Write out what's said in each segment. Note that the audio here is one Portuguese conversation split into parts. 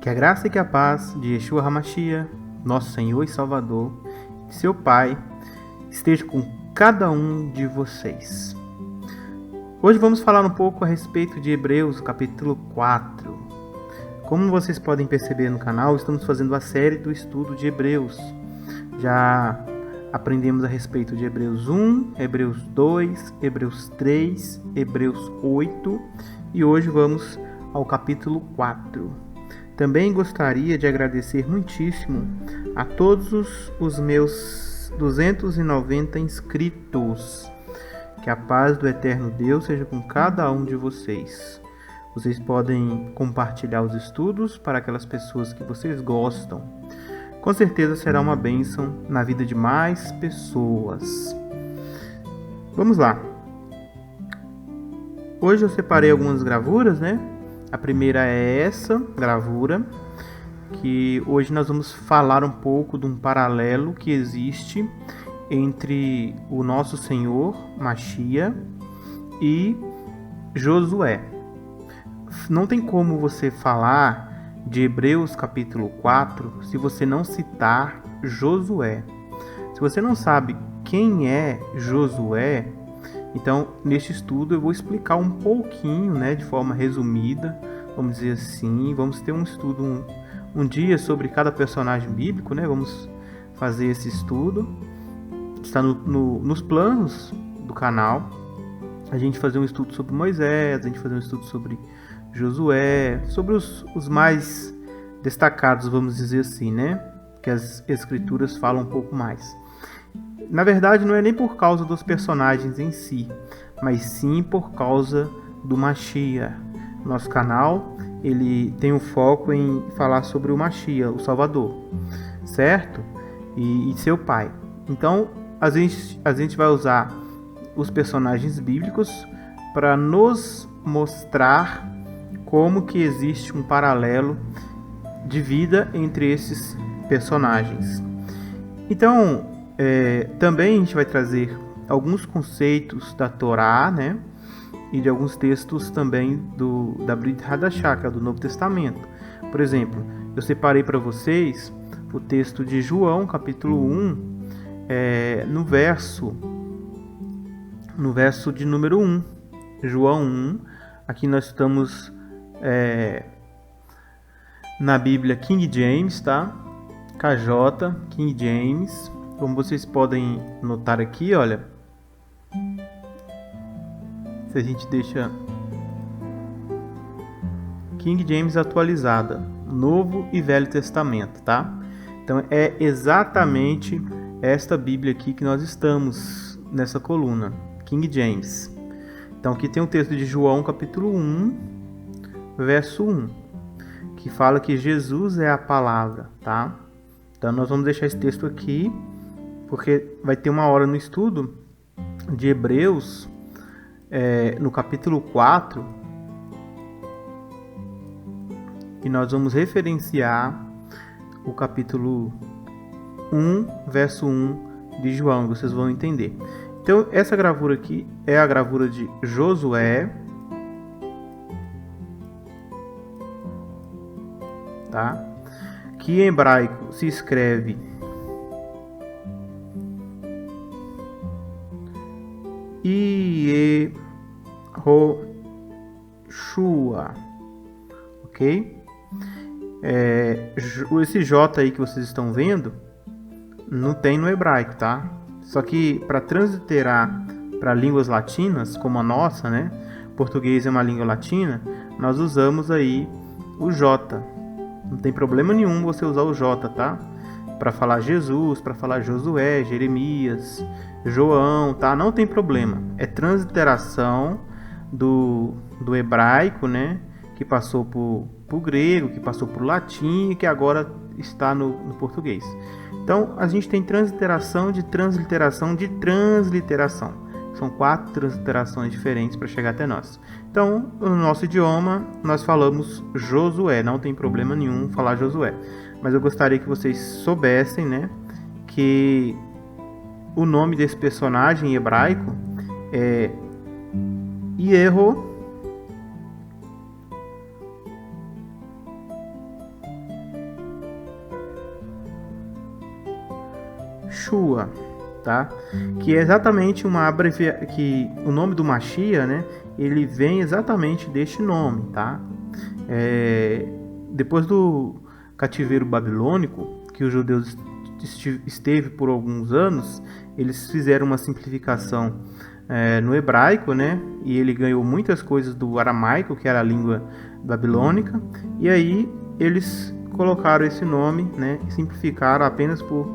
Que a graça e que a paz de Yeshua HaMashiach, nosso Senhor e Salvador, de seu Pai, esteja com cada um de vocês. Hoje vamos falar um pouco a respeito de Hebreus, capítulo 4. Como vocês podem perceber no canal, estamos fazendo a série do estudo de Hebreus. Já aprendemos a respeito de Hebreus 1, Hebreus 2, Hebreus 3, Hebreus 8 e hoje vamos ao capítulo 4. Também gostaria de agradecer muitíssimo a todos os meus 290 inscritos. Que a paz do eterno Deus seja com cada um de vocês. Vocês podem compartilhar os estudos para aquelas pessoas que vocês gostam. Com certeza será uma bênção na vida de mais pessoas. Vamos lá. Hoje eu separei algumas gravuras, né? A primeira é essa gravura, que hoje nós vamos falar um pouco de um paralelo que existe entre o nosso Senhor, Mashiach, e Josué. Não tem como você falar de Hebreus capítulo 4 se você não citar Josué. Se você não sabe quem é Josué, então neste estudo eu vou explicar um pouquinho, né, de forma resumida, vamos dizer assim. Vamos ter um estudo um dia sobre cada personagem bíblico, né? Vamos fazer esse estudo. Está nos planos do canal a gente fazer um estudo sobre Moisés, a gente fazer um estudo sobre Josué, sobre os mais destacados, vamos dizer assim, né? Que as escrituras falam um pouco mais. Na verdade, não é nem por causa dos personagens em si, mas sim por causa do Mashiach. Nosso canal, ele tem um foco em falar sobre o Mashiach, o Salvador, certo? E seu pai. Então, a gente vai usar os personagens bíblicos para nos mostrar como que existe um paralelo de vida entre esses personagens. Então, também a gente vai trazer alguns conceitos da Torá, né? E de alguns textos também da Brit Hadashah, que é do Novo Testamento. Por exemplo, eu separei para vocês o texto de João, capítulo 1, no verso de número 1. João 1, aqui nós estamos na Bíblia King James, tá? KJ, King James. Como vocês podem notar aqui, olha, se a gente deixa King James atualizada, Novo e Velho Testamento, tá? Então é exatamente esta Bíblia aqui que nós estamos nessa coluna, King James. Então aqui tem o texto de João capítulo 1, verso 1, que fala que Jesus é a palavra, tá? Então nós vamos deixar esse texto aqui, porque vai ter uma hora no estudo de Hebreus, no capítulo 4, e nós vamos referenciar o capítulo 1, verso 1 de João, vocês vão entender. Então, essa gravura aqui é a gravura de Josué, tá? Que em hebraico se escreve Yehoshua, ok? Esse J aí que vocês estão vendo não tem no hebraico, tá? Só que para transliterar para línguas latinas, como a nossa, né? Português é uma língua latina, nós usamos aí o J. Não tem problema nenhum você usar o J, tá? Para falar Jesus, para falar Josué, Jeremias, João, tá? Não tem problema. É transliteração do hebraico, né? Que passou pro grego, que passou pro latim e que agora está no português. Então, a gente tem transliteração de transliteração de transliteração. São 4 transliterações diferentes para chegar até nós. Então, no nosso idioma, nós falamos Josué. Não tem problema nenhum falar Josué. Mas eu gostaria que vocês soubessem, né, que o nome desse personagem em hebraico é Yeshua, tá? Que é exatamente uma abreviação, que o nome do Mashiach, né? Ele vem exatamente deste nome, tá? Depois do cativeiro babilônico, que os judeus esteve por alguns anos, eles fizeram uma simplificação no hebraico, né? E ele ganhou muitas coisas do aramaico, que era a língua babilônica, e aí eles colocaram esse nome, né? E simplificaram apenas por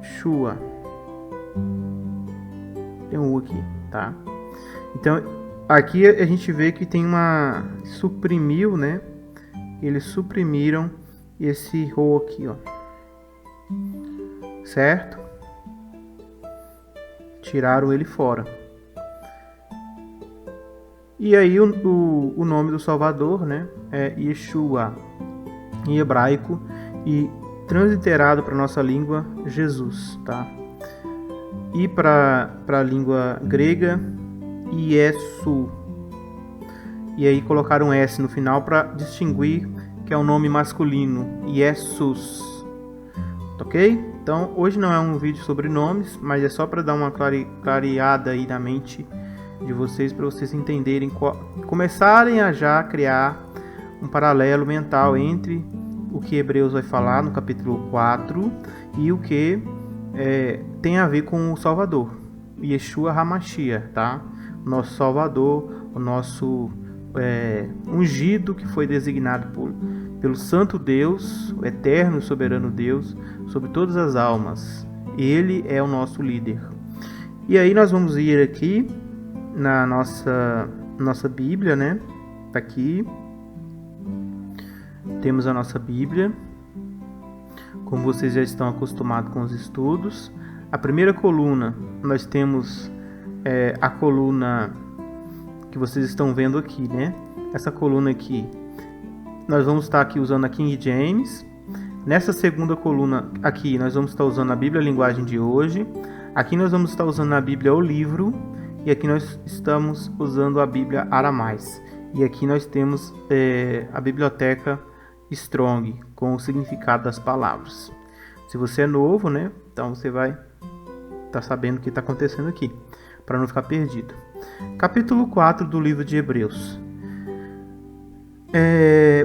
Shua. Tem um U aqui, tá? Então, aqui a gente vê que tem uma... suprimiu, né? Eles suprimiram esse Rho aqui, ó. Certo? Tiraram ele fora. E aí o nome do Salvador, né? É Yeshua, em hebraico, e transliterado para nossa língua, Jesus, tá? E para a língua grega, Iesu. E aí colocaram S no final para distinguir que é um nome masculino, Jesus. Ok? Então, hoje não é um vídeo sobre nomes, mas é só para dar uma clareada aí na mente de vocês, para vocês entenderem, começarem a já criar um paralelo mental entre o que Hebreus vai falar no capítulo 4 e o que tem a ver com o Salvador, Yeshua HaMashiach, tá? Nosso Salvador, o nosso ungido, que foi designado pelo Santo Deus, o eterno e soberano Deus, sobre todas as almas. Ele é o nosso líder. E aí nós vamos ir aqui na nossa Bíblia, né? Tá aqui. Temos a nossa Bíblia. Como vocês já estão acostumados com os estudos. A primeira coluna, nós temos a coluna que vocês estão vendo aqui, né? Essa coluna aqui, nós vamos estar aqui usando a King James. Nessa segunda coluna aqui, nós vamos estar usando a Bíblia Linguagem de Hoje. Aqui nós vamos estar usando a Bíblia O Livro. E aqui nós estamos usando a Bíblia Aramais. E aqui nós temos a biblioteca Strong, com o significado das palavras. Se você é novo, né? Então você vai estar sabendo o que está acontecendo aqui, para não ficar perdido. Capítulo 4 do livro de Hebreus.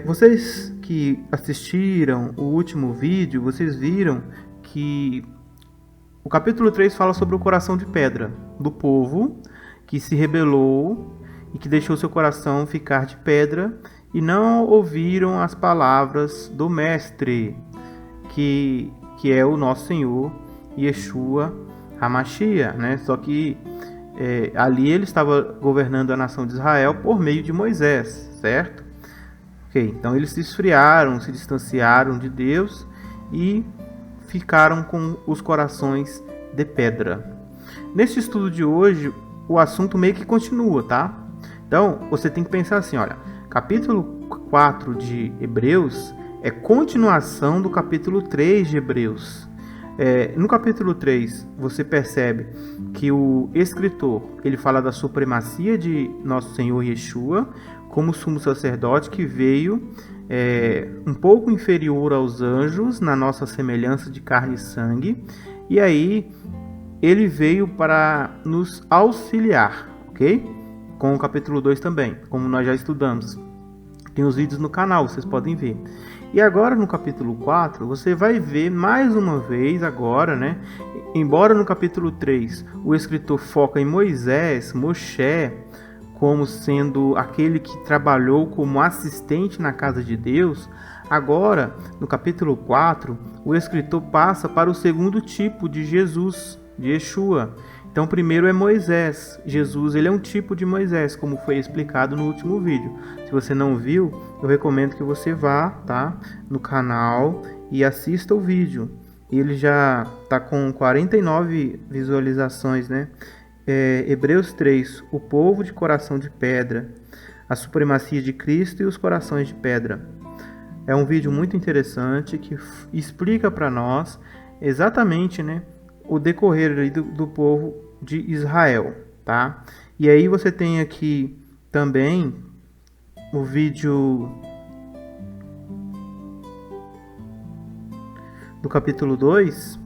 Vocês que assistiram o último vídeo, vocês viram que o capítulo 3 fala sobre o coração de pedra do povo que se rebelou e que deixou seu coração ficar de pedra e não ouviram as palavras do Mestre, que é o nosso Senhor Yeshua HaMashiach, né? Só que ali ele estava governando a nação de Israel por meio de Moisés, certo? Ok, então eles se esfriaram, se distanciaram de Deus e ficaram com os corações de pedra. Neste estudo de hoje, o assunto meio que continua, tá? Então, você tem que pensar assim, olha, capítulo 4 de Hebreus é continuação do capítulo 3 de Hebreus. No capítulo 3, você percebe que o escritor, ele fala da supremacia de nosso Senhor Yeshua como sumo sacerdote que veio um pouco inferior aos anjos, na nossa semelhança de carne e sangue, e aí ele veio para nos auxiliar, ok? Com o capítulo 2 também, como nós já estudamos. Tem os vídeos no canal, vocês podem ver. E agora no capítulo 4, você vai ver mais uma vez agora, né? Embora no capítulo 3 o escritor foca em Moisés, Moshe, como sendo aquele que trabalhou como assistente na casa de Deus, agora no capítulo 4 o escritor passa para o segundo tipo de Jesus, de Yeshua. Então, primeiro é Moisés. Jesus, ele é um tipo de Moisés, como foi explicado no último vídeo. Se você não viu, eu recomendo que você vá, tá, no canal e assista o vídeo. Ele já está com 49 visualizações, né? Hebreus 3, o povo de coração de pedra, a supremacia de Cristo e os corações de pedra. É um vídeo muito interessante que explica para nós exatamente, né, o decorrer ali do povo de Israel, tá? E aí você tem aqui também o vídeo do capítulo 2,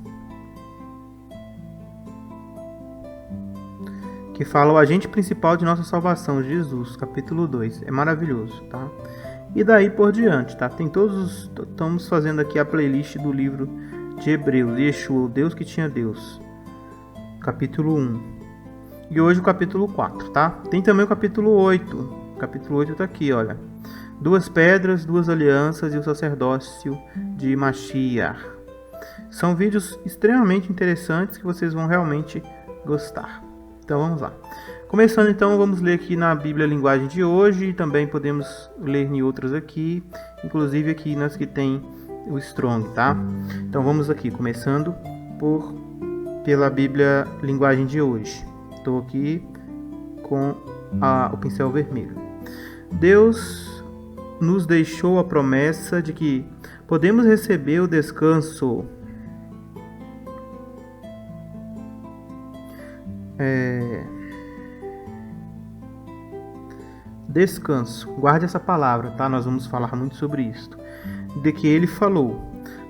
que fala o agente principal de nossa salvação, Jesus, capítulo 2. É maravilhoso, tá? E daí por diante, tá? Tem todos estamos fazendo aqui a playlist do livro de Hebreus, Yeshua, o Deus que tinha Deus, capítulo 1. E hoje o capítulo 4, tá? Tem também o capítulo 8. O capítulo 8 tá aqui, olha. 2 pedras, 2 alianças e o sacerdócio de Mashiach. São vídeos extremamente interessantes que vocês vão realmente gostar. Então vamos lá. Começando então, vamos ler aqui na Bíblia Linguagem de hoje, e também podemos ler em outras aqui, inclusive aqui nas que tem o Strong, tá? Então vamos aqui, começando pela Bíblia Linguagem de hoje. Estou aqui com o pincel vermelho. Deus nos deixou a promessa de que podemos receber o descanso. Descanso. Guarde essa palavra, tá? Nós vamos falar muito sobre isso. De que ele falou.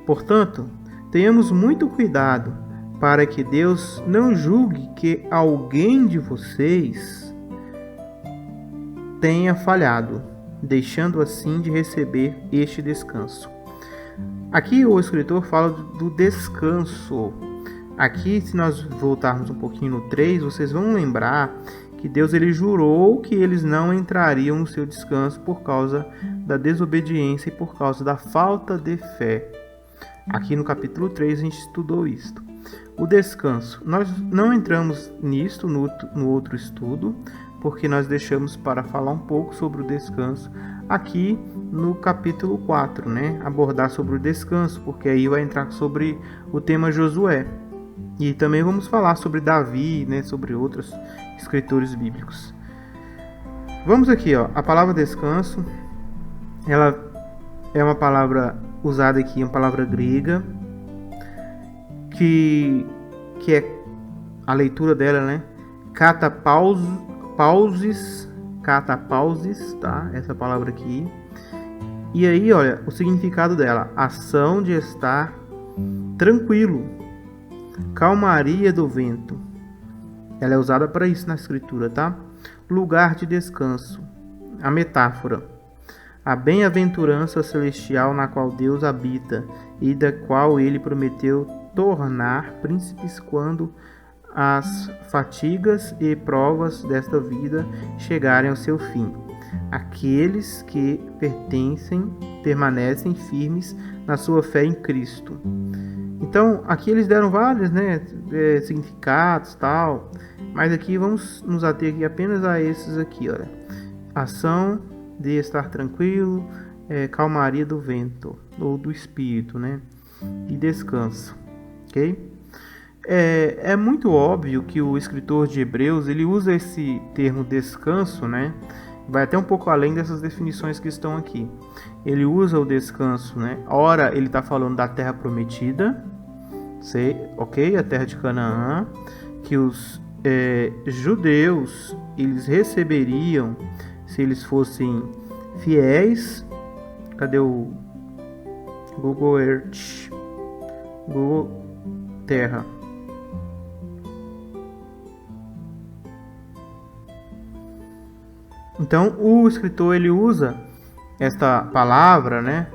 Portanto, tenhamos muito cuidado para que Deus não julgue que alguém de vocês tenha falhado, deixando assim de receber este descanso. Aqui o escritor fala do descanso. Aqui, se nós voltarmos um pouquinho no 3, vocês vão lembrar que Deus ele jurou que eles não entrariam no seu descanso por causa da desobediência e por causa da falta de fé. Aqui no capítulo 3 a gente estudou isto. O descanso. Nós não entramos nisto no outro estudo, porque nós deixamos para falar um pouco sobre o descanso aqui no capítulo 4, né? Abordar sobre o descanso, porque aí vai entrar sobre o tema Josué. E também vamos falar sobre Davi, né? Sobre outros escritores bíblicos. Vamos aqui, ó. A palavra descanso, ela é uma palavra usada aqui, uma palavra grega, que é a leitura dela, né? Catapausis, tá? Essa palavra aqui. E aí, olha, o significado dela: ação de estar tranquilo, calmaria do vento. Ela é usada para isso na escritura, tá? Lugar de descanso. A metáfora: a bem-aventurança celestial na qual Deus habita e da qual ele prometeu tornar príncipes quando as fatigas e provas desta vida chegarem ao seu fim. Aqueles que permanecem firmes na sua fé em Cristo. Então, aqui eles deram vários, né, significados, tal, mas aqui vamos nos ater aqui apenas a esses aqui, olha. Ação de estar tranquilo, calmaria do vento, ou do espírito, né, e descanso, ok? É muito óbvio que o escritor de Hebreus, ele usa esse termo descanso, né, vai até um pouco além dessas definições que estão aqui. Ele usa o descanso, né? Ora, ele está falando da terra prometida, ok? A terra de Canaã, que os judeus eles receberiam se eles fossem fiéis. Cadê o Google Earth? Google Terra. Então, o escritor ele usa esta palavra, né?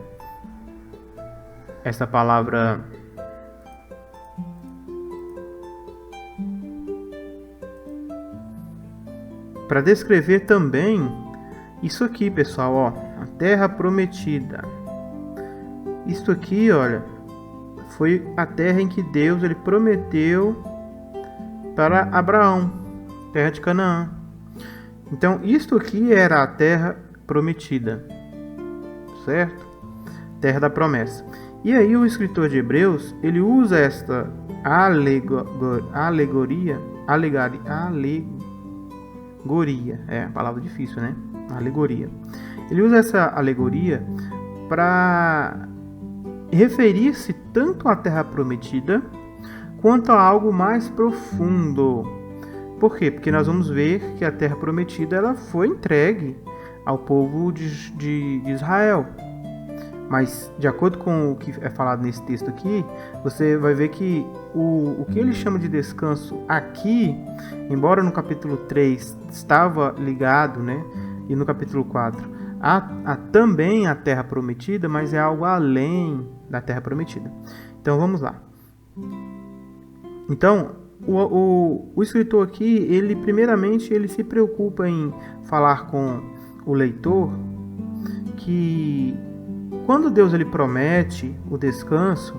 Essa palavra para descrever também isso aqui, pessoal, ó, a terra prometida. Isso aqui, olha, foi a terra em que Deus ele prometeu para Abraão, terra de Canaã. Então, isto aqui era a terra prometida, certo? Terra da promessa. E aí o escritor de Hebreus, ele usa esta alegoria, é a palavra difícil, né? Alegoria. Ele usa essa alegoria para referir-se tanto à terra prometida quanto a algo mais profundo. Por quê? Porque nós vamos ver que a terra prometida ela foi entregue ao povo de Israel. Mas, de acordo com o que é falado nesse texto aqui, você vai ver que o que ele chama de descanso aqui, embora no capítulo 3 estava ligado, né, e no capítulo 4, há também a terra prometida, mas é algo além da terra prometida. Então, vamos lá. Então, o escritor aqui, ele primeiramente, ele se preocupa em falar com o leitor que quando Deus ele promete o descanso,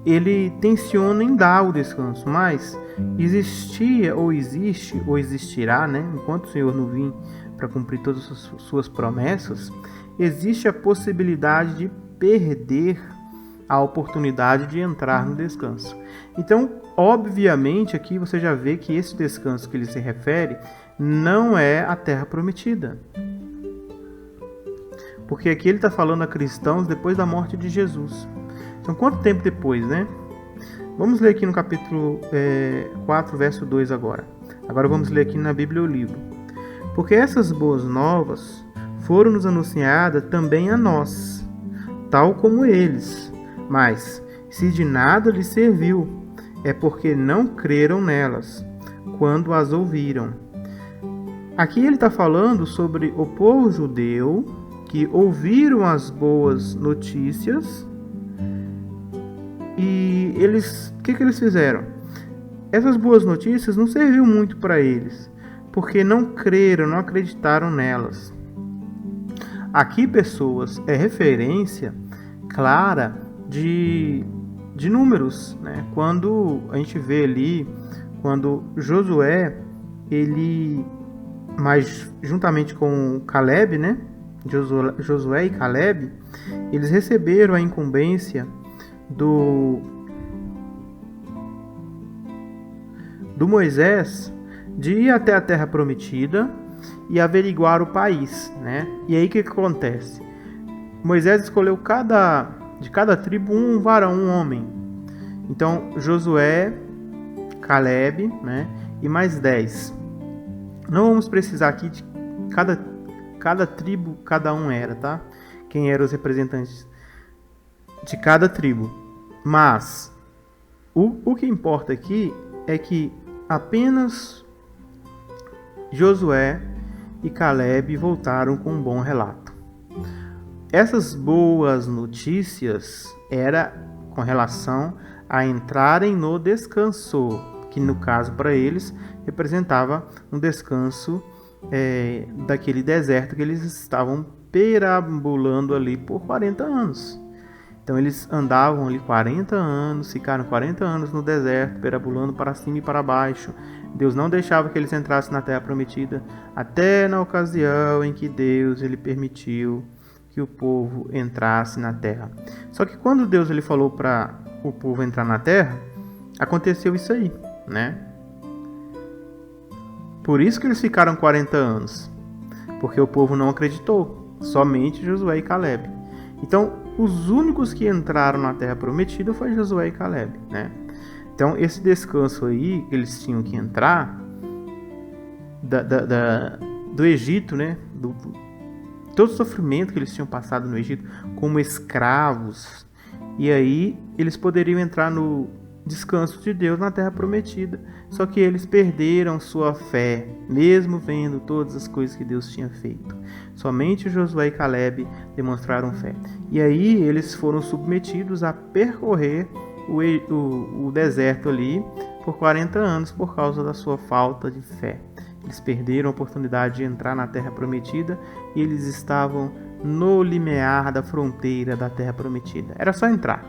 ele tenciona em dar o descanso, mas existia ou existe ou existirá, né? Enquanto o Senhor não vir para cumprir todas as suas promessas, existe a possibilidade de perder a oportunidade de entrar no descanso. Então, obviamente, aqui você já vê que esse descanso que ele se refere não é a terra prometida. Porque aqui ele está falando a cristãos depois da morte de Jesus. Então, quanto tempo depois, né? Vamos ler aqui no capítulo 4, verso 2 agora. Agora vamos ler aqui na Bíblia o livro. Porque essas boas novas foram-nos anunciadas também a nós, tal como eles. Mas, se de nada lhes serviu, é porque não creram nelas, quando as ouviram. Aqui ele está falando sobre o povo judeu, que ouviram as boas notícias e o que eles fizeram? Essas boas notícias não serviu muito para eles, porque não creram, não acreditaram nelas. Aqui, pessoas, é referência clara de números, né? Quando a gente vê ali, quando Josué, ele, mas juntamente com Caleb, né? Josué e Caleb, eles receberam a incumbência do Moisés de ir até a terra prometida e averiguar o país, né? E aí o que acontece? Moisés escolheu de cada tribo um varão, um homem. Então Josué, Caleb, né? E mais 10. Não vamos precisar aqui de cada tribo, cada um era, tá? Quem eram os representantes de cada tribo. Mas o que importa aqui é que apenas Josué e Caleb voltaram com um bom relato. Essas boas notícias era com relação a entrarem no descanso, que no caso para eles representava um descanso daquele deserto que eles estavam perambulando ali por 40 anos. Então eles andavam ali 40 anos, ficaram 40 anos no deserto, perambulando para cima e para baixo. Deus não deixava que eles entrassem na terra prometida, até na ocasião em que Deus ele permitiu que o povo entrasse na terra. Só que quando Deus ele falou para o povo entrar na terra, aconteceu isso aí, né? Por isso que eles ficaram 40 anos, porque o povo não acreditou, somente Josué e Caleb. Então, os únicos que entraram na terra prometida foi Josué e Caleb, né? Então, esse descanso aí, eles tinham que entrar do Egito, né? Todo o sofrimento que eles tinham passado no Egito como escravos. E aí, eles poderiam entrar no descanso de Deus na terra prometida. Só que eles perderam sua fé, mesmo vendo todas as coisas que Deus tinha feito. Somente Josué e Caleb demonstraram fé. E aí eles foram submetidos a percorrer o deserto ali por 40 anos por causa da sua falta de fé. Eles perderam a oportunidade de entrar na terra prometida e eles estavam no limiar da fronteira da terra prometida. Era só entrar,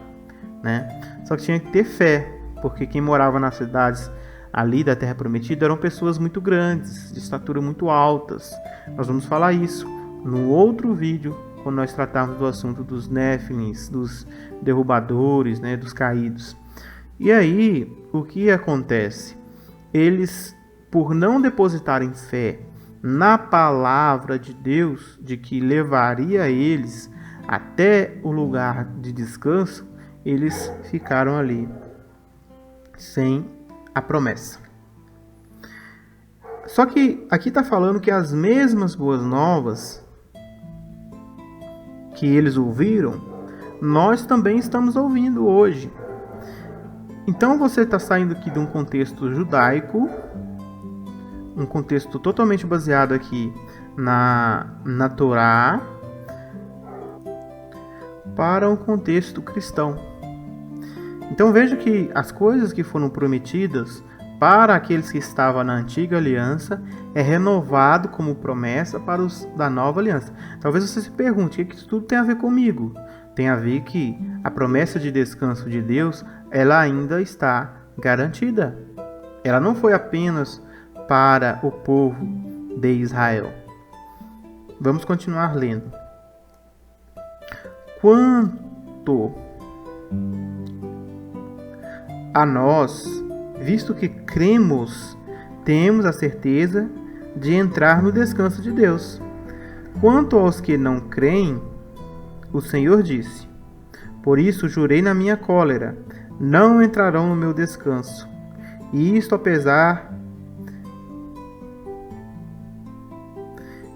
né? Só que tinha que ter fé, porque quem morava nas cidades ali da terra prometida eram pessoas muito grandes, de estatura muito altas. Nós vamos falar isso no outro vídeo, quando nós tratarmos do assunto dos Néfilins, dos derrubadores, né, dos caídos. E aí, o que acontece? Eles, por não depositarem fé na palavra de Deus, de que levaria eles até o lugar de descanso, eles ficaram ali sem a promessa. Só que aqui está falando que as mesmas boas novas que eles ouviram, nós também estamos ouvindo hoje. Então você está saindo aqui de um contexto judaico, um contexto totalmente baseado aqui na Torá, para um contexto cristão. Então veja que as coisas que foram prometidas para aqueles que estavam na antiga aliança é renovado como promessa para os da nova aliança. Talvez você se pergunte, o que isso tudo tem a ver comigo? Tem a ver que a promessa de descanso de Deus, ela ainda está garantida. Ela não foi apenas para o povo de Israel. Vamos continuar lendo. Quanto a nós, visto que cremos, temos a certeza de entrar no descanso de Deus. Quanto aos que não creem, o Senhor disse: por isso jurei na minha cólera, não entrarão no meu descanso. E isto apesar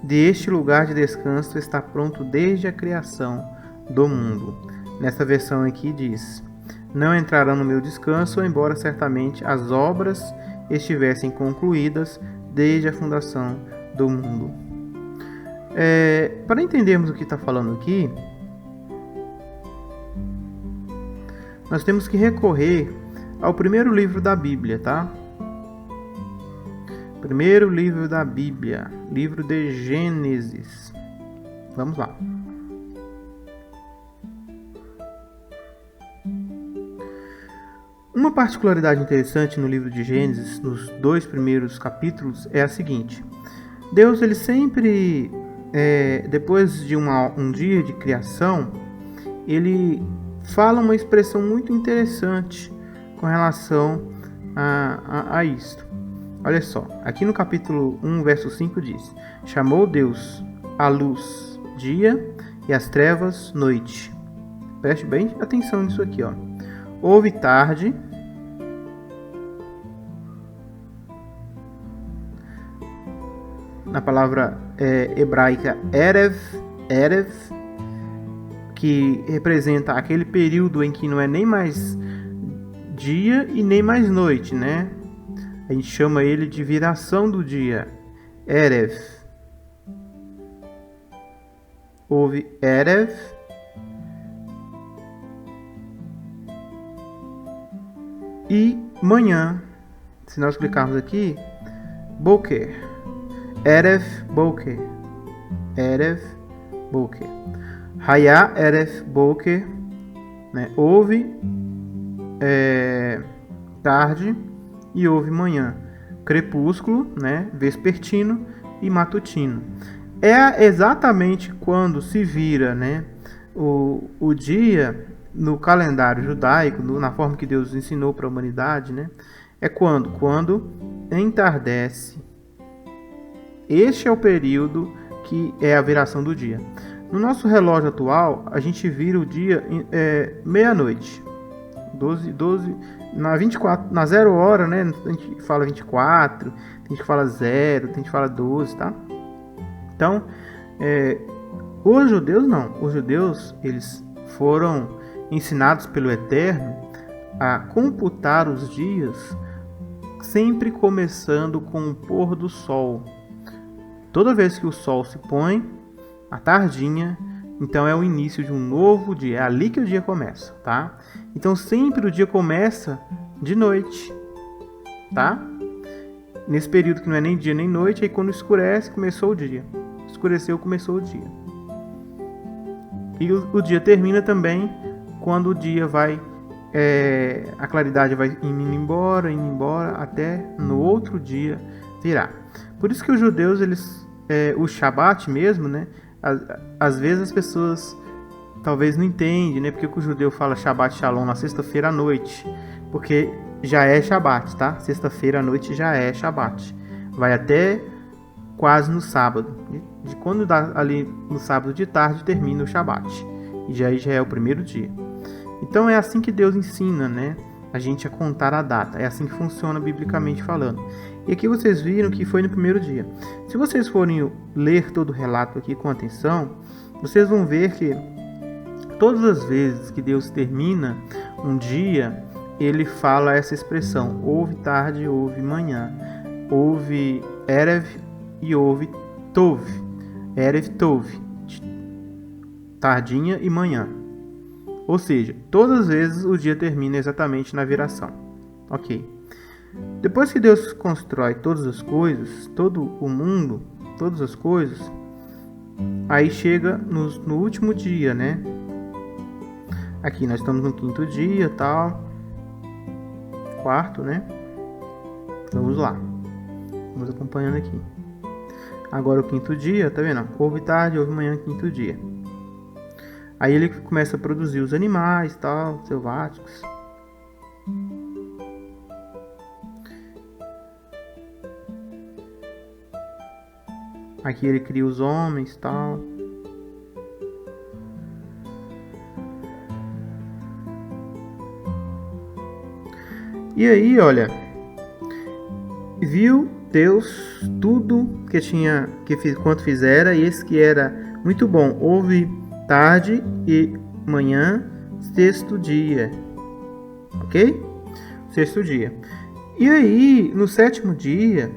de este lugar de descanso estar pronto desde a criação do mundo. Nessa versão aqui diz: não entrarão no meu descanso, embora certamente as obras estivessem concluídas desde a fundação do mundo. Para entendermos o que está falando aqui, nós temos que recorrer ao primeiro livro da Bíblia, tá? Primeiro livro da Bíblia, livro de Gênesis. Vamos lá. Uma particularidade interessante no livro de Gênesis, nos 2 primeiros capítulos, é a seguinte: Deus, ele sempre, depois de um dia de criação, ele fala uma expressão muito interessante com relação a isto. Olha só, aqui no capítulo 1, verso 5 diz: chamou Deus a luz dia e as trevas noite. Preste bem atenção nisso aqui, ó. Houve tarde, na palavra hebraica erev, que representa aquele período em que não é nem mais dia e nem mais noite, né? A gente chama ele de viração do dia, erev. Houve erev, e manhã, se nós clicarmos aqui, boker, erev boker, erev boker, hayá erev boker, né? Houve tarde e houve manhã, crepúsculo, né? Vespertino e matutino. É exatamente quando se vira, né, o dia no calendário judaico, na forma que Deus ensinou para a humanidade, né? É quando entardece. Este é o período que é a viração do dia. No nosso relógio atual, a gente vira o dia meia-noite. 12, na 24, na 0 hora, né? A gente fala 24, tem gente que fala 0, tem gente que fala 12, tá? Então, os judeus não. Os judeus, eles foram ensinados pelo Eterno a computar os dias sempre começando com o pôr do sol. Toda vez que o sol se põe, à tardinha, então é o início de um novo dia. É ali que o dia começa, tá? Então sempre o dia começa de noite, tá? Nesse período que não é nem dia nem noite, aí quando escurece, começou o dia. Escureceu, começou o dia. E o dia termina também quando o dia vai, a claridade vai indo embora, até no outro dia virar. Por isso que os judeus, eles, o Shabat mesmo, né? Às vezes as pessoas talvez não entendem, né? Porque o judeu fala Shabat Shalom na sexta-feira à noite, porque já é Shabat, tá? Sexta-feira à noite já é Shabat. Vai até quase no sábado. De quando dá ali no sábado de tarde, termina o Shabat. E já é o primeiro dia. Então é assim que Deus ensina, né, a gente a contar a data. É assim que funciona biblicamente falando. E aqui vocês viram que foi no primeiro dia. Se vocês forem ler todo o relato aqui com atenção, vocês vão ver que todas as vezes que Deus termina um dia, ele fala essa expressão: houve tarde e houve manhã. Houve Erev e houve Tov. Erev Tov, tardinha e manhã. Ou seja, todas as vezes o dia termina exatamente na viração. Ok. Depois que Deus constrói todas as coisas, todo o mundo, todas as coisas, aí chega no último dia, né? Aqui nós estamos no quinto dia, tal. Quarto, né? Vamos lá. Vamos acompanhando aqui. Agora o quinto dia, tá vendo? Houve tarde, houve manhã, quinto dia. Aí ele começa a produzir os animais, tal, selváticos. Aqui ele cria os homens, tal. E aí, olha, viu Deus tudo quanto fizera, e esse que era muito bom. Houve tarde e manhã, sexto dia. Ok? Sexto dia. E aí, no sétimo dia,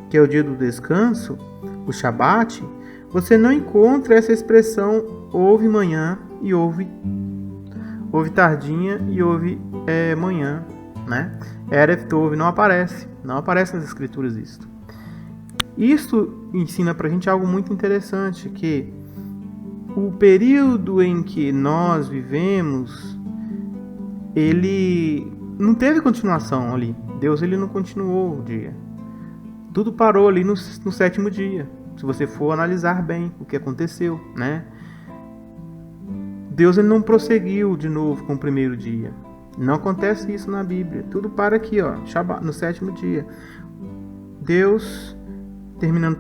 que é o dia do descanso, o Shabat, você não encontra essa expressão houve manhã e houve tardinha e houve manhã, né? Erev Tov não aparece nas escrituras isso. Isso ensina pra gente algo muito interessante, que o período em que nós vivemos, ele não teve continuação ali. Deus ele não continuou o dia. Tudo parou ali no sétimo dia. Se você for analisar bem o que aconteceu, né? Deus ele não prosseguiu de novo com o primeiro dia. Não acontece isso na Bíblia. Tudo para aqui, ó, no sétimo dia. Deus, terminando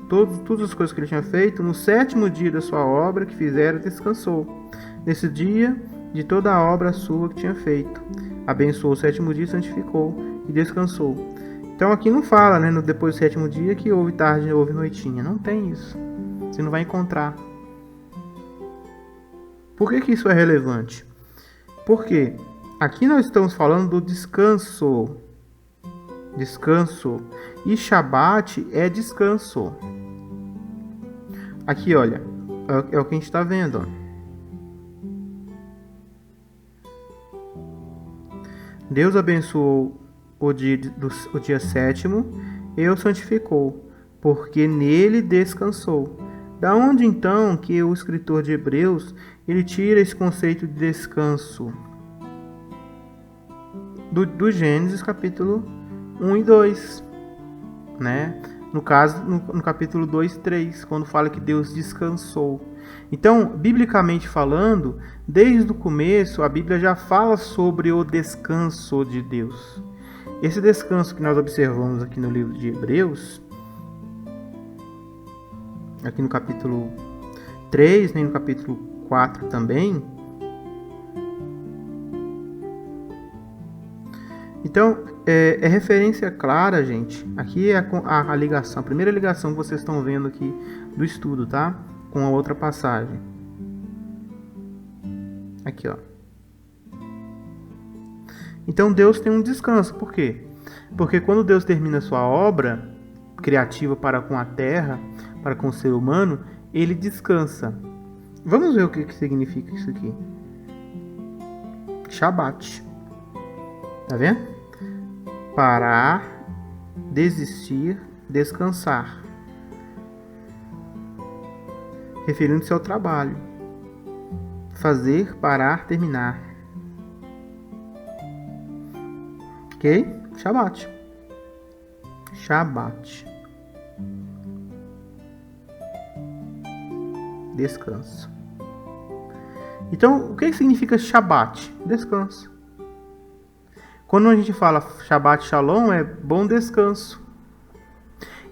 todas as coisas que ele tinha feito, no sétimo dia da sua obra que fizera, descansou. Nesse dia, de toda a obra sua que tinha feito. Abençoou o sétimo dia, santificou e descansou. Então aqui não fala, né, depois do sétimo dia, que houve tarde e houve noitinha. Não tem isso. Você não vai encontrar. Por que isso é relevante? Porque aqui nós estamos falando do descanso. Descanso. E Shabat é descanso. Aqui, olha. É o que a gente está vendo. Ó. Deus abençoou o dia sétimo e o santificou, porque nele descansou. Da onde então que o escritor de Hebreus ele tira esse conceito de descanso? Do Gênesis capítulo 1 e 2, né? No caso, no capítulo 2 e 3, quando fala que Deus descansou. Então, biblicamente falando, desde o começo, a Bíblia já fala sobre o descanso de Deus. Esse descanso que nós observamos aqui no livro de Hebreus, aqui no capítulo 3, né, no capítulo 4 também. Então, é referência clara, gente. Aqui é a ligação, a primeira ligação que vocês estão vendo aqui do estudo, tá? Com a outra passagem. Aqui, ó. Então, Deus tem um descanso. Por quê? Porque quando Deus termina a sua obra criativa para com a terra, para com o ser humano, ele descansa. Vamos ver o que significa isso aqui. Shabat. Tá vendo? Parar, desistir, descansar. Referindo-se ao trabalho. Fazer, parar, terminar. Ok? Shabat. Shabat. Descanso. Então, o que significa Shabat? Descanso. Quando a gente fala Shabbat Shalom, é bom descanso.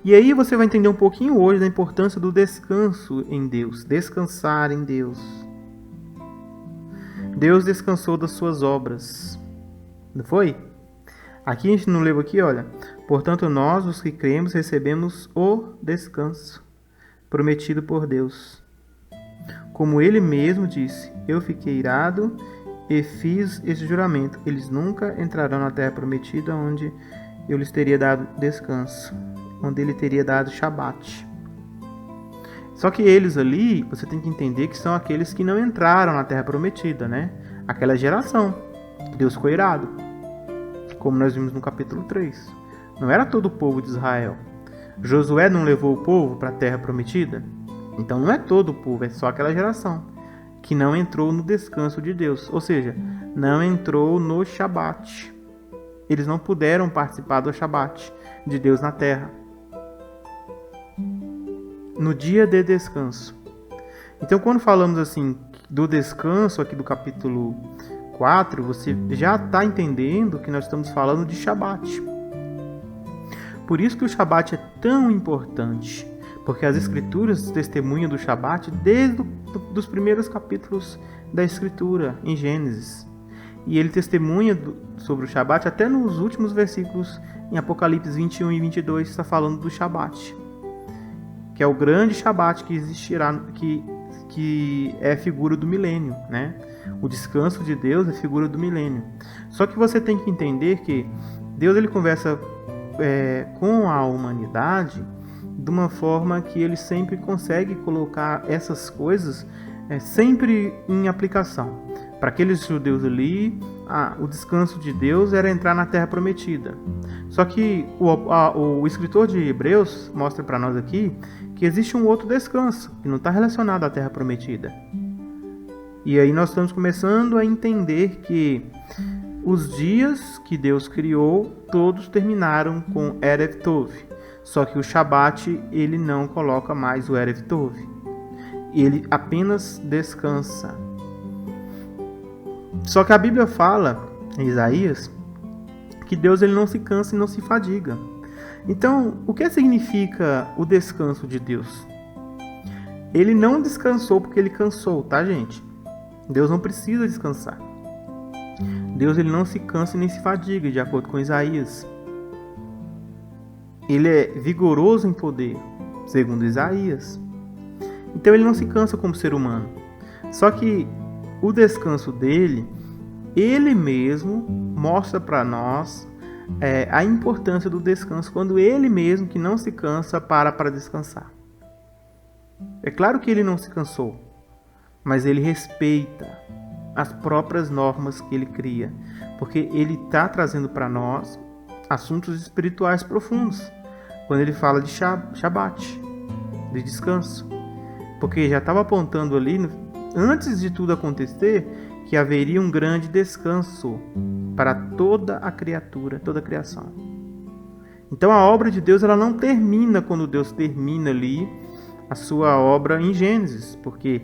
E aí você vai entender um pouquinho hoje da importância do descanso em Deus. Descansar em Deus. Deus descansou das suas obras. Não foi? Aqui a gente não leu aqui, olha. Portanto, nós, os que cremos, recebemos o descanso prometido por Deus. Como ele mesmo disse, eu fiquei irado e fiz esse juramento. Eles nunca entrarão na terra prometida onde eu lhes teria dado descanso, onde ele teria dado Shabat. Só que eles ali, você tem que entender que são aqueles que não entraram na terra prometida, né? Aquela geração. Deus ficou irado, como nós vimos no capítulo 3. Não era todo o povo de Israel. Josué não levou o povo para a terra prometida? Então não é todo o povo, é só aquela geração que não entrou no descanso de Deus. Ou seja, não entrou no Shabat. Eles não puderam participar do Shabat de Deus na terra, no dia de descanso. Então, quando falamos assim do descanso aqui do capítulo 4, você já está entendendo que nós estamos falando de Shabat. Por isso que o Shabat é tão importante, porque as Escrituras testemunham do Shabat desde os primeiros capítulos da Escritura, em Gênesis. E ele testemunha sobre o Shabat até nos últimos versículos, em Apocalipse 21 e 22, está falando do Shabat, que é o grande Shabat que existirá, que é a figura do milênio, né? O descanso de Deus é a figura do milênio. Só que você tem que entender que Deus ele conversa com a humanidade de uma forma que ele sempre consegue colocar essas coisas sempre em aplicação. Para aqueles judeus ali, o descanso de Deus era entrar na terra prometida. Só que o escritor de Hebreus mostra para nós aqui que existe um outro descanso, que não está relacionado à terra prometida. E aí nós estamos começando a entender que os dias que Deus criou, todos terminaram com Erev Tov. Só que o Shabat, ele não coloca mais o Erev Tov. Ele apenas descansa. Só que a Bíblia fala, em Isaías, que Deus ele não se cansa e não se fadiga. Então, o que significa o descanso de Deus? Ele não descansou porque ele cansou, tá, gente? Deus não precisa descansar. Deus ele não se cansa e nem se fadiga, de acordo com Isaías. Ele é vigoroso em poder, segundo Isaías. Então ele não se cansa como ser humano. Só que o descanso dele, ele mesmo mostra para nós a importância do descanso, quando ele mesmo, que não se cansa, para descansar. É claro que ele não se cansou, mas ele respeita as próprias normas que ele cria, porque ele está trazendo para nós assuntos espirituais profundos, quando ele fala de Shabat, de descanso, porque já estava apontando ali, antes de tudo acontecer, que haveria um grande descanso para toda a criatura, toda a criação. Então a obra de Deus ela não termina quando Deus termina ali a sua obra em Gênesis, porque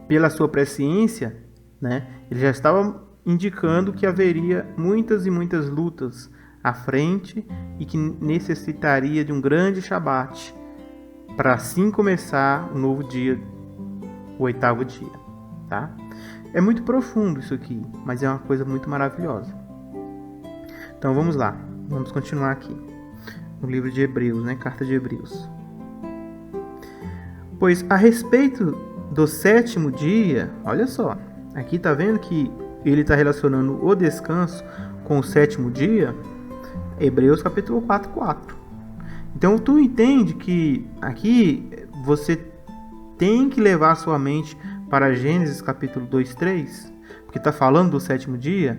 pela sua presciência, né, ele já estava indicando que haveria muitas e muitas lutas à frente e que necessitaria de um grande Shabat para assim começar o novo dia, o 8º dia, tá? É muito profundo isso aqui, mas é uma coisa muito maravilhosa. Então vamos lá, vamos continuar aqui no livro de Hebreus, né? Carta de Hebreus. Pois a respeito do 7º dia, olha só, aqui tá vendo que ele está relacionando o descanso com o 7º dia, Hebreus capítulo 4:4. Então tu entende que aqui você tem que levar a sua mente para Gênesis capítulo 2:3, porque está falando do 7º dia.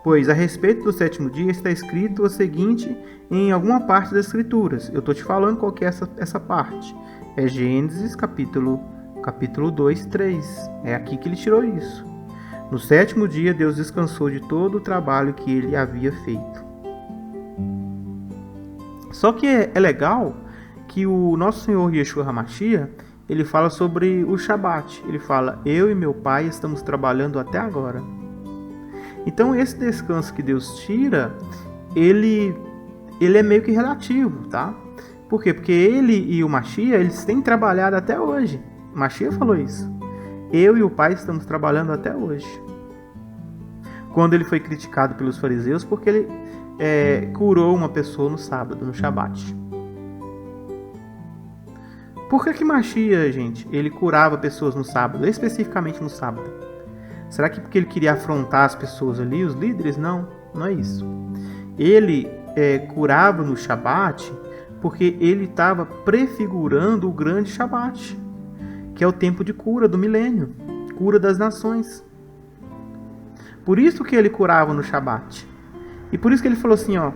Pois a respeito do 7º dia está escrito o seguinte em alguma parte das Escrituras. Eu estou te falando qual que é essa parte. É Gênesis capítulo 2:3. É aqui que ele tirou isso. No 7º dia Deus descansou de todo o trabalho que ele havia feito. Só que é legal que o nosso Senhor Yeshua HaMashiach, ele fala sobre o Shabat. Ele fala, eu e meu pai estamos trabalhando até agora. Então esse descanso que Deus tira, ele é meio que relativo, tá? Por quê? Porque ele e o Mashiach, eles têm trabalhado até hoje. O Mashiach falou isso. Eu e o pai estamos trabalhando até hoje. Quando ele foi criticado pelos fariseus porque ele curou uma pessoa no sábado, no Shabat. Por que Machia, gente, ele curava pessoas no sábado, especificamente no sábado? Será que porque ele queria afrontar as pessoas ali, os líderes? Não, não é isso. Ele curava no Shabat porque ele estava prefigurando o grande Shabat, que é o tempo de cura do milênio, cura das nações. Por isso que ele curava no Shabat. E por isso que ele falou assim, ó,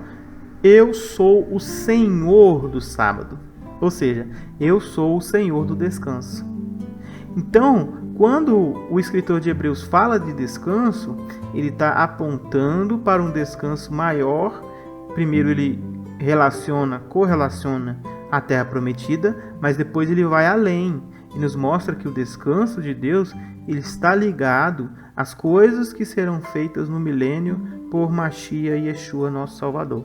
eu sou o Senhor do sábado. Ou seja, eu sou o Senhor do descanso. Então, quando o escritor de Hebreus fala de descanso, ele está apontando para um descanso maior. Primeiro ele correlaciona a terra prometida, mas depois ele vai além e nos mostra que o descanso de Deus ele está ligado às coisas que serão feitas no milênio por Machia e Yeshua, nosso Salvador.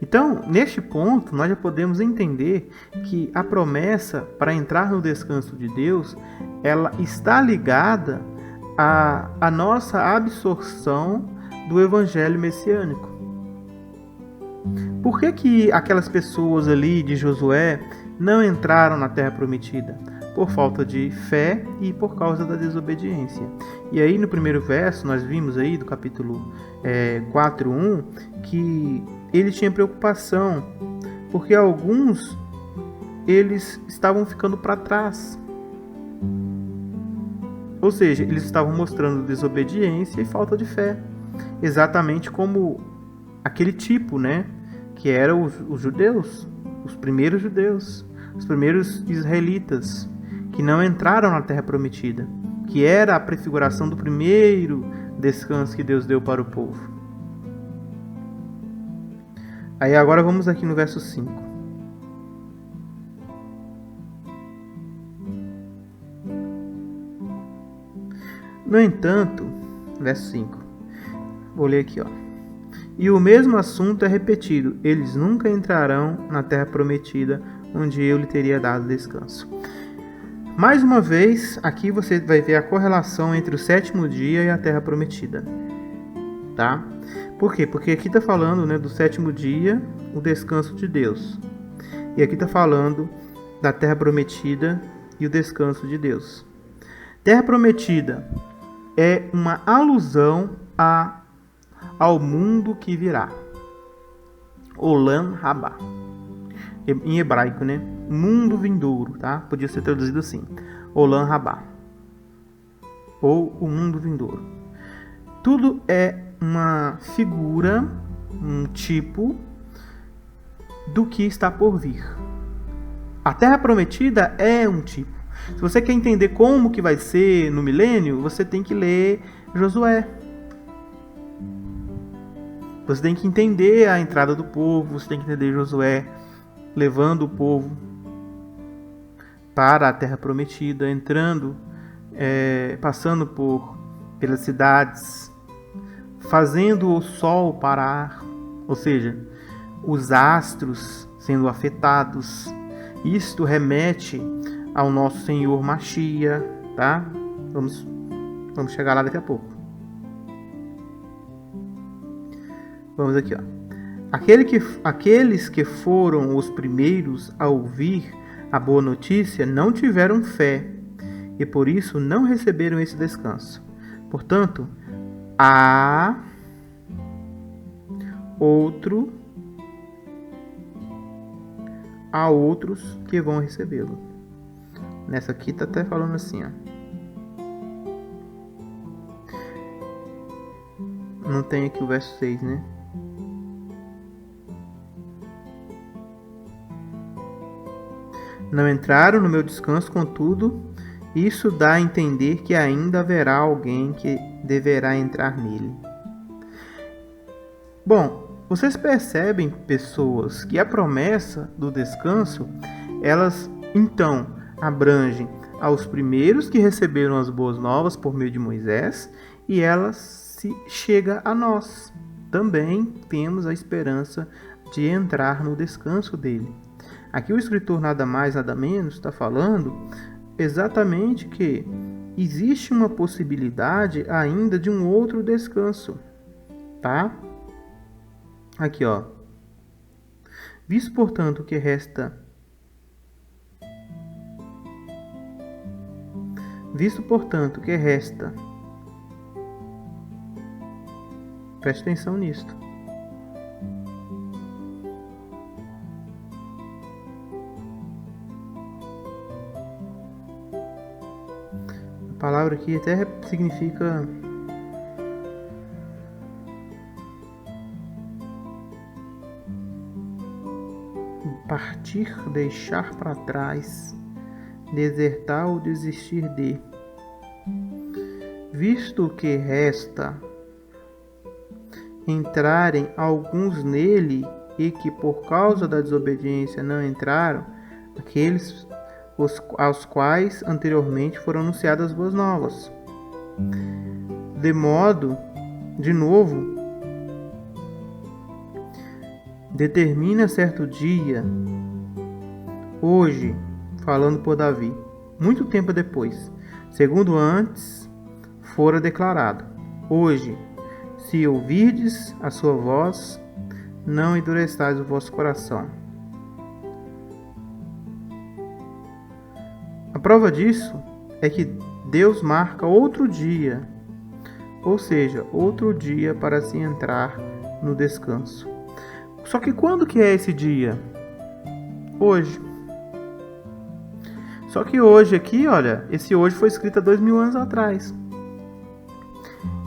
Então, neste ponto, nós já podemos entender que a promessa para entrar no descanso de Deus, ela está ligada à nossa absorção do Evangelho messiânico. Por que aquelas pessoas ali de Josué não entraram na Terra Prometida? Por falta de fé e por causa da desobediência. E aí no primeiro verso, nós vimos aí do capítulo 4:1, que ele tinha preocupação, porque alguns eles estavam ficando para trás. Ou seja, eles estavam mostrando desobediência e falta de fé. Exatamente como aquele tipo, né? Que eram os judeus, os primeiros judeus, os primeiros israelitas, que não entraram na Terra Prometida, que era a prefiguração do primeiro descanso que Deus deu para o povo. Aí agora vamos aqui no verso 5. No entanto, verso 5. Vou ler aqui, ó. E o mesmo assunto é repetido. Eles nunca entrarão na terra prometida, onde eu lhe teria dado descanso. Mais uma vez, aqui você vai ver a correlação entre o sétimo dia e a terra prometida. Tá? Por quê? Porque aqui está falando, né, do sétimo dia, o descanso de Deus. E aqui está falando da terra prometida e o descanso de Deus. Terra prometida é uma alusão ao mundo que virá. Olam Rabá. Em hebraico, né? Mundo vindouro, tá? Podia ser traduzido assim. Olam Rabá. Ou o mundo vindouro. Tudo é uma figura, um tipo do que está por vir. A Terra Prometida é um tipo. Se você quer entender como que vai ser no milênio, você tem que ler Josué. Você tem que entender a entrada do povo, você tem que entender Josué levando o povo para a Terra Prometida, entrando, passando pelas cidades, fazendo o sol parar, ou seja, os astros sendo afetados. Isto remete ao nosso Senhor Machia, tá? Vamos chegar lá daqui a pouco. Vamos aqui, ó. Aqueles que foram os primeiros a ouvir a boa notícia não tiveram fé e por isso não receberam esse descanso. Portanto, há outros que vão recebê-lo. Nessa aqui tá até falando assim, ó. Não tem aqui o verso 6, né? Não entraram no meu descanso, contudo, isso dá a entender que ainda haverá alguém que deverá entrar nele. Bom, vocês percebem, pessoas, que a promessa do descanso, elas então abrangem aos primeiros que receberam as boas novas por meio de Moisés, e elas chega a nós. Também temos a esperança de entrar no descanso dele. Aqui o escritor nada mais, nada menos está falando exatamente que existe uma possibilidade ainda de um outro descanso, tá? Aqui, ó. Visto, portanto, que resta Visto, portanto, que resta. Preste atenção nisto. A palavra aqui até significa partir, deixar para trás, desertar ou desistir de. Visto que resta entrarem alguns nele e que por causa da desobediência não entraram, aqueles aos quais anteriormente foram anunciadas as boas novas. De novo, determina certo dia, hoje, falando por Davi, muito tempo depois, segundo antes fora declarado, hoje, se ouvirdes a sua voz, não endureçais o vosso coração. A prova disso é que Deus marca outro dia, ou seja, outro dia para se entrar no descanso. Só que quando que é esse dia? Hoje. Só que hoje aqui, olha, esse hoje foi escrito há 2000 anos atrás.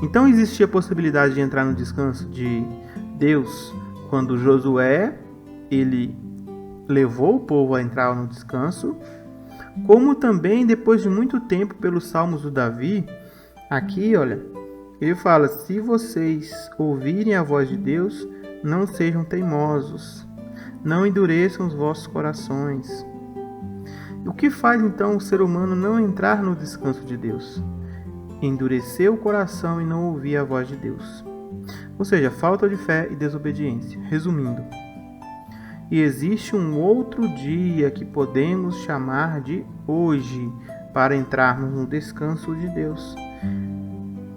Então existia a possibilidade de entrar no descanso de Deus quando Josué, ele levou o povo a entrar no descanso, como também depois de muito tempo pelos Salmos do Davi, aqui, olha, ele fala, se vocês ouvirem a voz de Deus, não sejam teimosos, não endureçam os vossos corações. O que faz então o ser humano não entrar no descanso de Deus? Endurecer o coração e não ouvir a voz de Deus. Ou seja, falta de fé e desobediência. Resumindo, e existe um outro dia que podemos chamar de hoje para entrarmos no descanso de Deus.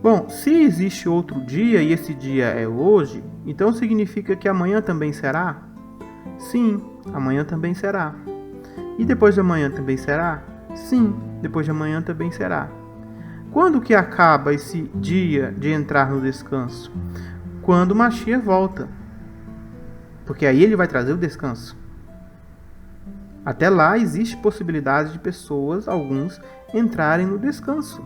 Bom, se existe outro dia e esse dia é hoje, então significa que amanhã também será? Sim, amanhã também será. E depois de amanhã também será? Sim, depois de amanhã também será. Quando que acaba esse dia de entrar no descanso? Quando o Mashiach volta. Porque aí ele vai trazer o descanso. Até lá existe possibilidade de pessoas, alguns, entrarem no descanso.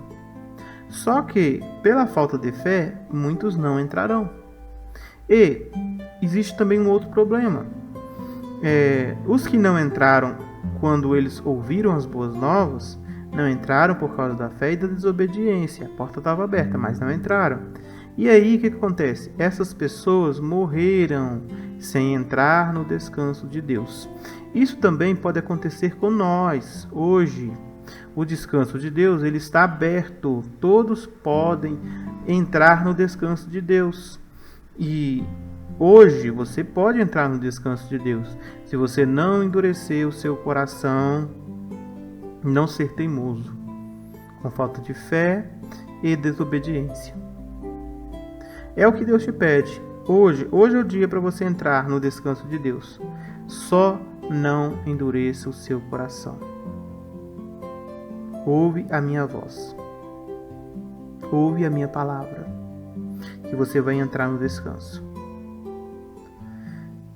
Só que, pela falta de fé, muitos não entrarão. E existe também um outro problema. Os que não entraram quando eles ouviram as boas novas, não entraram por causa da fé e da desobediência. A porta estava aberta, mas não entraram. E aí, o que acontece? Essas pessoas morreram sem entrar no descanso de Deus. Isso também pode acontecer com nós, hoje. O descanso de Deus, ele está aberto. Todos podem entrar no descanso de Deus. E hoje você pode entrar no descanso de Deus, se você não endurecer o seu coração, não ser teimoso, com falta de fé e desobediência. É o que Deus te pede. Hoje é o dia para você entrar no descanso de Deus. Só não endureça o seu coração. Ouve a minha voz. Ouve a minha palavra, que você vai entrar no descanso.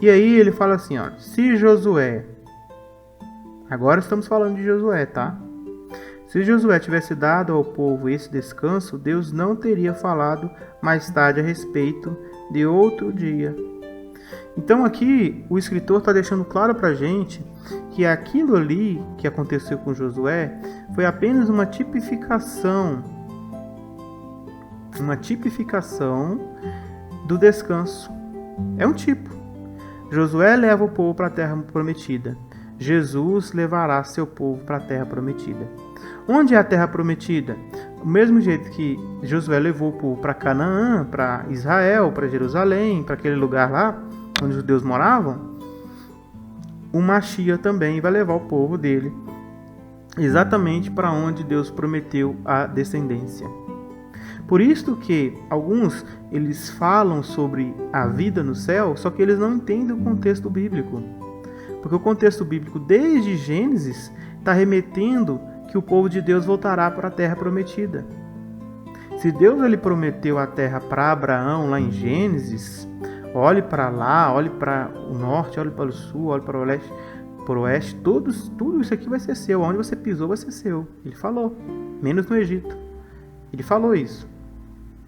E aí ele fala assim, ó, se Josué, agora estamos falando de Josué, tá? Se Josué tivesse dado ao povo esse descanso, Deus não teria falado mais tarde a respeito de outro dia. Então aqui o escritor está deixando claro para a gente que aquilo ali que aconteceu com Josué foi apenas uma tipificação do descanso. É um tipo. Josué leva o povo para a terra prometida. Jesus levará seu povo para a terra prometida. Onde é a terra prometida? Do mesmo jeito que Josué levou o povo para Canaã, para Israel, para Jerusalém, para aquele lugar lá onde os judeus moravam, o Mashiach também vai levar o povo dele exatamente para onde Deus prometeu a descendência. Por isso que alguns eles falam sobre a vida no céu, só que eles não entendem o contexto bíblico. Porque o contexto bíblico desde Gênesis está remetendo que o povo de Deus voltará para a terra prometida. Se Deus ele prometeu a terra para Abraão lá em Gênesis, olhe para lá, olhe para o norte, olhe para o sul, olhe para o leste, para o oeste, tudo isso aqui vai ser seu. Onde você pisou vai ser seu. Ele falou, menos no Egito. Ele falou isso,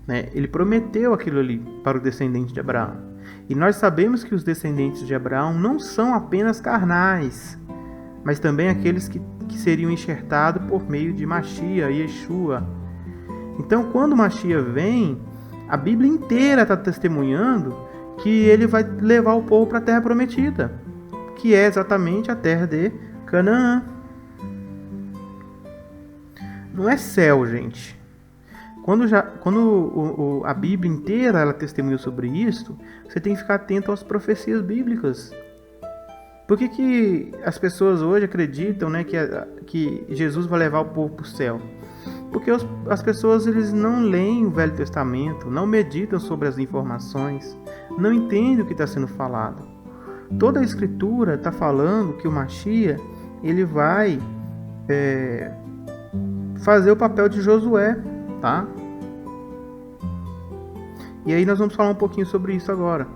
né? Ele prometeu aquilo ali para o descendente de Abraão. E nós sabemos que os descendentes de Abraão não são apenas carnais, mas também aqueles que seriam enxertados por meio de Machia e Yeshua. Então, quando Machia vem, a Bíblia inteira está testemunhando que ele vai levar o povo para a terra prometida, que é exatamente a terra de Canaã. Não é céu, gente. Quando a Bíblia inteira ela testemunha sobre isso, você tem que ficar atento às profecias bíblicas. Por que as pessoas hoje acreditam, né, que Jesus vai levar o povo para o céu? Porque as pessoas eles não leem o Velho Testamento, não meditam sobre as informações, não entendem o que está sendo falado. Toda a Escritura está falando que o Machia ele vai fazer o papel de Josué, tá? E aí nós vamos falar um pouquinho sobre isso agora.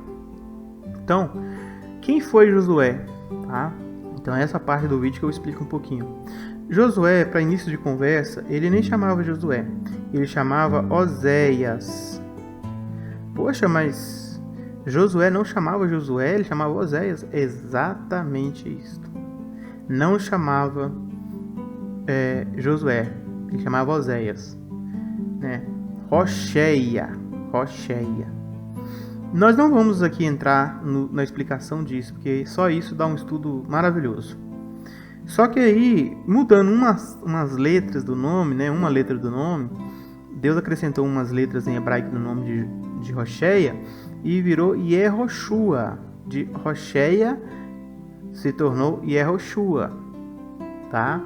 Então, quem foi Josué? Tá? Então essa parte do vídeo que eu explico um pouquinho. Josué, para início de conversa, ele nem chamava Josué, ele chamava Oséias. Poxa, mas Josué não chamava Josué, ele chamava Oséias. Exatamente isso. Não chamava Josué, ele chamava Oséias, né? Rocheia. Nós não vamos aqui entrar na explicação disso, porque só isso dá um estudo maravilhoso. Só que aí, mudando umas letras do nome, né? Uma letra do nome, Deus acrescentou umas letras em hebraico no nome de Rocheia e virou Yehoshua. De Rocheia se tornou Yehoshua, tá?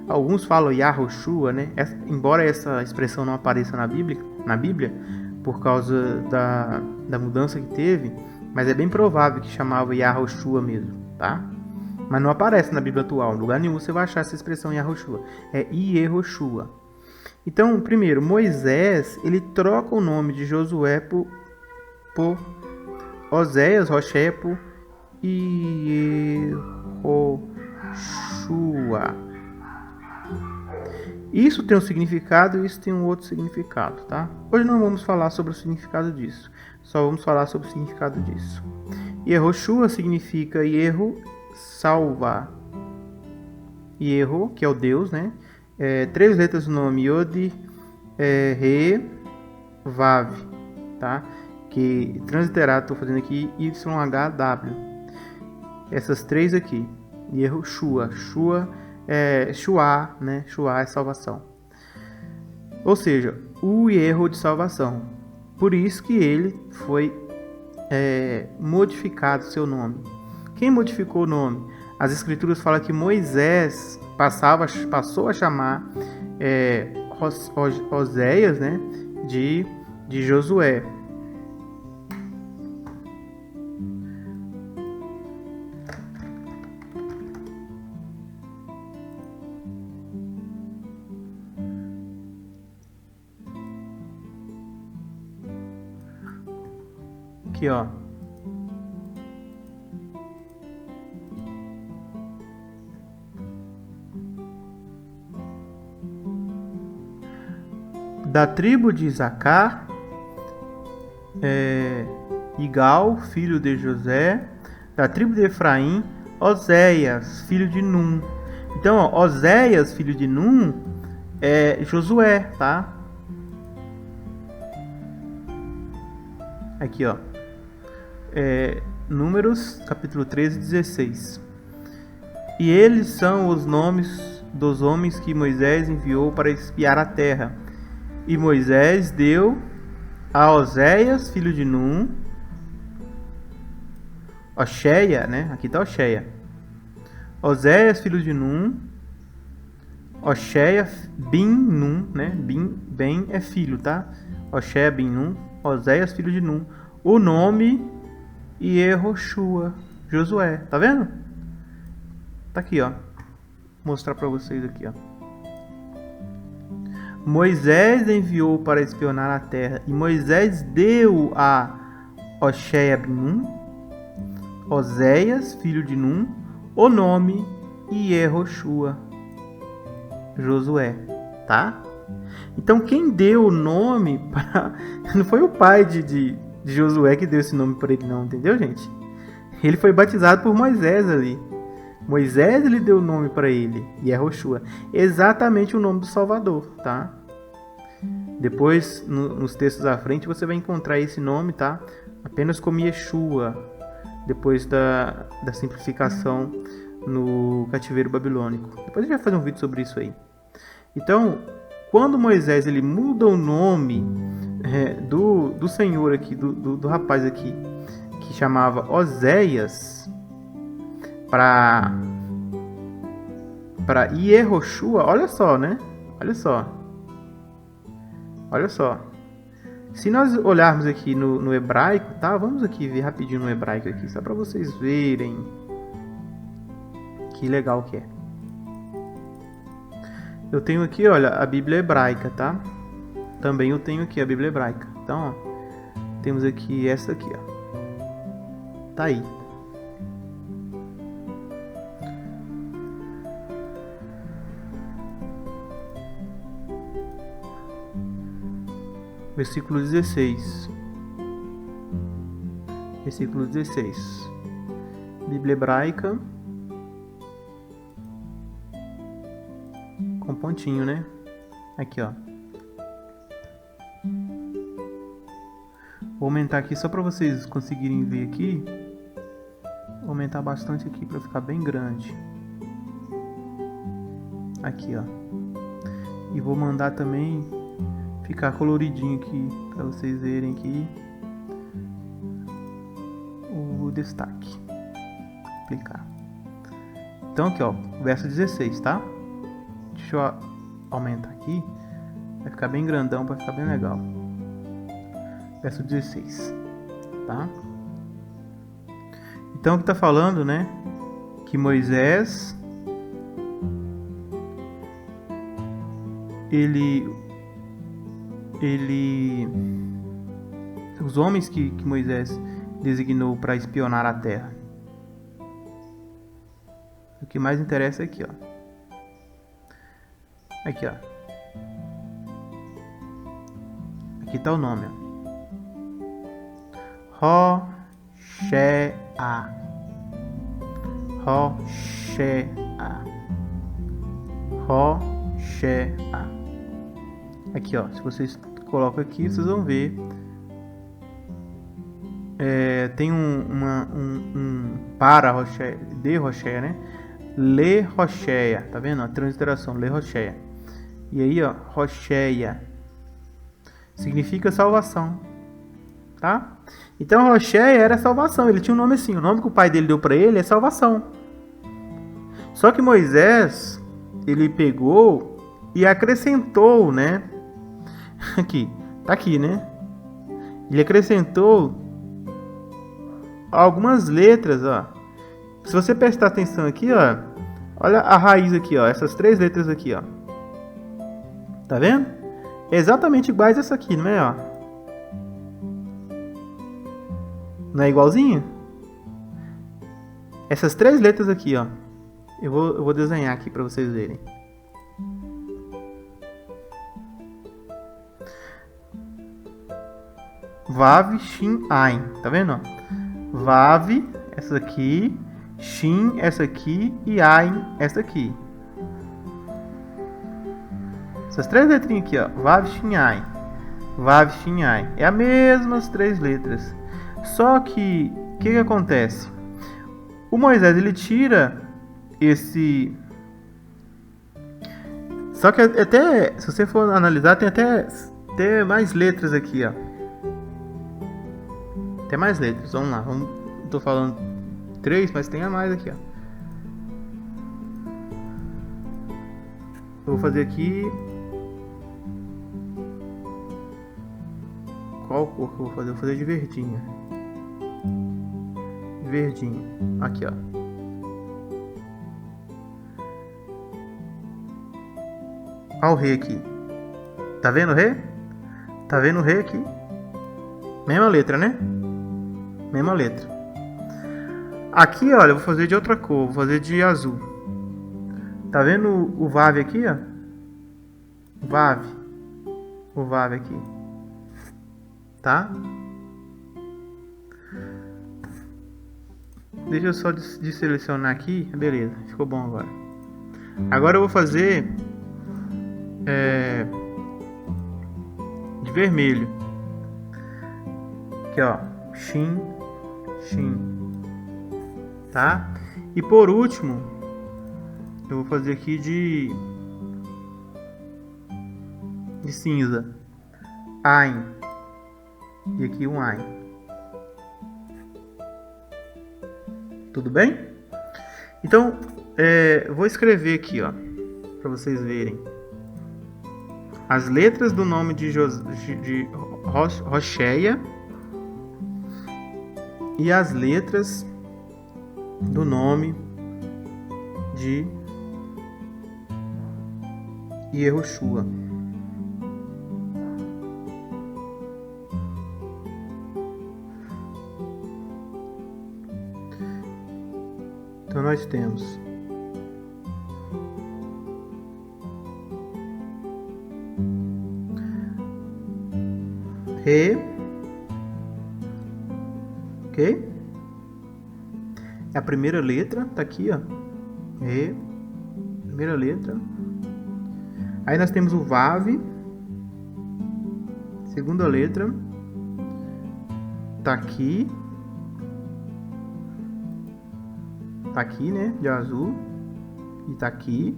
Alguns falam Yahoshua, né? Embora essa expressão não apareça na Bíblia, por causa da mudança que teve, mas é bem provável que chamava Yahoshua mesmo, tá? Mas não aparece na Bíblia atual, em lugar nenhum você vai achar essa expressão Yahoshua, é Yehoshua. Então, primeiro, Moisés, ele troca o nome de Josué por Oséias, Rocheia, por Yehoshua. Isso tem um significado e isso tem um outro significado, tá? Hoje não vamos falar sobre o significado disso, só vamos falar sobre o significado disso. Yehoshua significa Yehu, salva. Yehu, que é o Deus, né? 3 letras do nome, Yod, Re, Vav, tá? Que transliterado, estou fazendo aqui, YHW. Essas 3 aqui, Yehoshua, Shua, né? Shua é salvação. Ou seja, o erro de salvação. Por isso que ele foi modificado seu nome. Quem modificou o nome? As escrituras falam que Moisés passou a chamar Oséias, né? de Josué. Aqui, ó. Da tribo de Isacar, Igal, filho de José. Da tribo de Efraim, Oséias, filho de Num. Então, ó, Oséias, filho de Num, é Josué, tá? Aqui, ó. Números, capítulo 13, 16. E eles são os nomes dos homens que Moisés enviou para espiar a terra. E Moisés deu a Oséias, filho de Num, Ocheia, né? Aqui está Ocheia. Oséias, filho de Num, Ocheia, bin Num, né? Ben é filho, tá? Ocheia, bin Num, Oséias, filho de Num. O nome Yehoshua, Josué, tá vendo? Tá aqui, ó. Vou mostrar para vocês aqui, ó. Moisés enviou para espionar a terra, e Moisés deu a Oséia ben Nun, Oséias, filho de Nun, o nome Iehoshua, Josué, tá? Então quem deu o nome para... Não foi o pai de Josué que deu esse nome para ele não, entendeu, gente? Ele foi batizado por Moisés ali. Moisés ele deu o nome para ele, Iehoshua, exatamente o nome do Salvador, tá? Depois, nos textos à frente, você vai encontrar esse nome, tá? Apenas como Yeshua, depois da simplificação no cativeiro babilônico. Depois a gente vai fazer um vídeo sobre isso aí. Então, quando Moisés ele muda o nome do senhor aqui, do rapaz aqui, que chamava Oséias, para Iehoshua, olha só, né? Olha só. Se nós olharmos aqui no hebraico, tá? Vamos aqui ver rapidinho no hebraico aqui, só para vocês verem que legal que é. Eu tenho aqui, olha, a Bíblia hebraica, tá? Também eu tenho aqui a Bíblia hebraica. Então, ó, temos aqui essa aqui, ó. Tá aí. Versículo 16. Versículo 16. Bíblia hebraica. Com pontinho, né? Aqui, ó. Vou aumentar aqui só para vocês conseguirem ver aqui. Vou aumentar bastante aqui para ficar bem grande. Aqui, ó. E vou mandar também ficar coloridinho aqui para vocês verem aqui o destaque. Aplicar. Então aqui, ó, verso 16, tá? Deixa eu aumentar aqui. Vai ficar bem grandão, vai ficar bem legal. Verso 16, tá? Então o que tá falando, né? Que Moisés os homens que Moisés designou para espionar a terra. O que mais interessa é aqui, ó. Aqui, ó. Aqui tá o nome, ó. Roshea. Aqui, ó. Se vocês colocam aqui, vocês vão ver. Tem um para Roshea, de Roshea, né? Le Roshea, tá vendo? A transliteração, Le Roshea. E aí, ó, Roshea significa salvação, tá? Então, Roshea era salvação. Ele tinha um nome assim. O nome que o pai dele deu para ele é salvação. Só que Moisés, ele pegou e acrescentou, né? Aqui, tá aqui, né? Ele acrescentou algumas letras, ó. Se você prestar atenção aqui, ó, olha a raiz aqui, ó, essas 3 letras aqui, ó. Tá vendo? Exatamente iguais a essa aqui, não é, ó? Não é igualzinho? Essas 3 letras aqui, ó. Eu vou desenhar aqui para vocês verem. Vav, Shin, Ain. Tá vendo? Vav, essa aqui. Shin, essa aqui. E Ain, essa aqui. Essas 3 letrinhas aqui, ó. Vav, Shin, Ain. Vav, Shin, Ain. É as mesmas 3 letras. Só que, o que acontece? O Moisés, ele tira esse... Só que até, se você for analisar, tem até mais letras aqui, ó. Tem mais letras, vamos lá. Tô falando 3, mas tem a mais aqui, ó. Eu vou fazer aqui... Qual cor que eu vou fazer? Eu vou fazer de verdinha. Verdinho. Aqui, ó. Olha o rei aqui. Tá vendo o Rê? Tá vendo o Rê aqui? Mesma letra, né? Mesma letra. Aqui, olha, eu vou fazer de outra cor. Vou fazer de azul. Tá vendo o Vav aqui, ó? O Vav aqui. Tá? Deixa eu só desselecionar aqui. Beleza, ficou bom agora. Agora eu vou fazer de vermelho. Aqui, ó. Shin. Tá? E por último, eu vou fazer aqui de cinza. Ain. E aqui um Ain. Tudo bem? Então, vou escrever aqui, ó, para vocês verem as letras do nome de Rocheia e as letras do nome de Yehoshua. Então nós temos Re, ok? É a primeira letra, tá aqui, ó. Re, primeira letra. Aí nós temos o Vav, segunda letra. Tá aqui. Tá aqui, né? De azul. E tá aqui.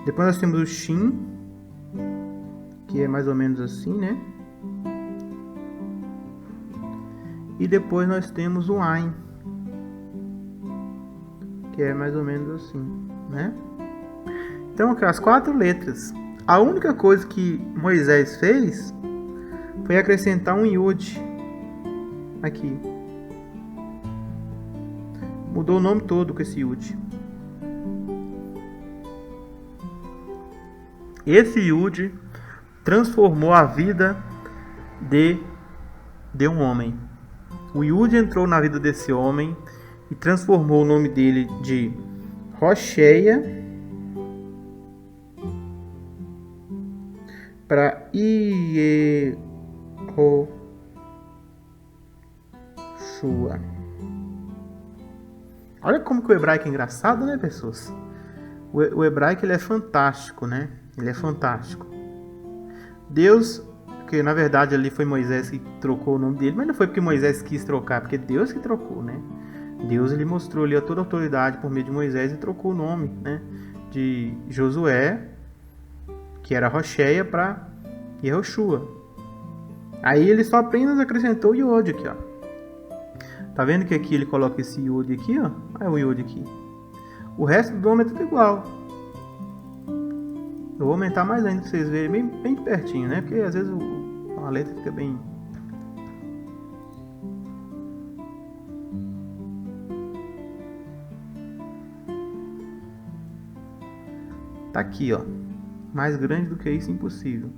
Depois nós temos o Shin, que é mais ou menos assim, né? E depois nós temos o Ain, que é mais ou menos assim, né? Então, aqui, as 4 letras. A única coisa que Moisés fez foi acrescentar um Yud aqui. Mudou o nome todo com esse Yud. Esse Yud transformou a vida de um homem. O Yud entrou na vida desse homem e transformou o nome dele de Rocheia para Yehoshua. Olha como que o hebraico é engraçado, né, pessoas? O hebraico, ele é fantástico, né? Ele é fantástico. Deus, que na verdade ali foi Moisés que trocou o nome dele, mas não foi porque Moisés quis trocar, porque Deus que trocou, né? Deus, ele mostrou ali a toda a autoridade por meio de Moisés e trocou o nome, né, de Josué, que era Rocheia, para Yehoshua. Aí ele só apenas acrescentou o Yod aqui, ó. Tá vendo que aqui ele coloca esse Yod aqui, ó? Olha o Yod aqui. O resto do nome é tudo igual. Eu vou aumentar mais ainda para vocês verem bem pertinho, né? Porque às vezes a letra fica bem... Tá aqui, ó. Mais grande do que isso, impossível.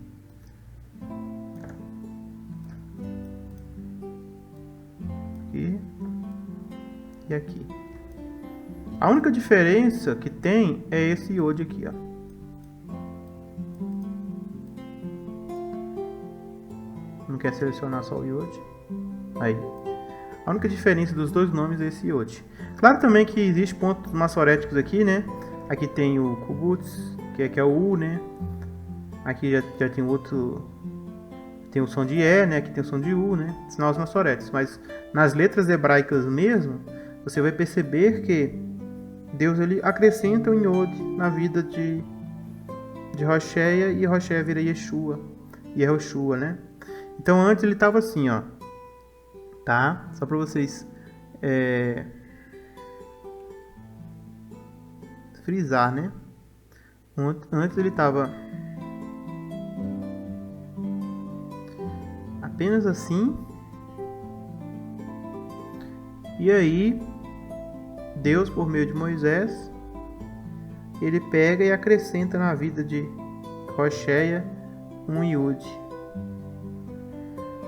Aqui. E aqui. A única diferença que tem é esse Yod aqui, ó. Não quer selecionar só o Yod? Aí. A única diferença dos dois nomes é esse Yod. Claro também que existe pontos massoréticos aqui, né? Aqui tem o Kubutz, que é o U, né? Aqui já tem outro... Tem o som de E, né? Aqui tem o som de U, né? Sinais massoréticos. Mas nas letras hebraicas mesmo, você vai perceber que Deus, ele acrescenta um Yod na vida de Rocheia, e Rocheia vira Yeshua. Yehoshua, né? Então antes ele estava assim, ó. Tá? Só para vocês frisar, né? Antes ele estava apenas assim. E aí Deus, por meio de Moisés, ele pega e acrescenta na vida de Rocheia um Yud.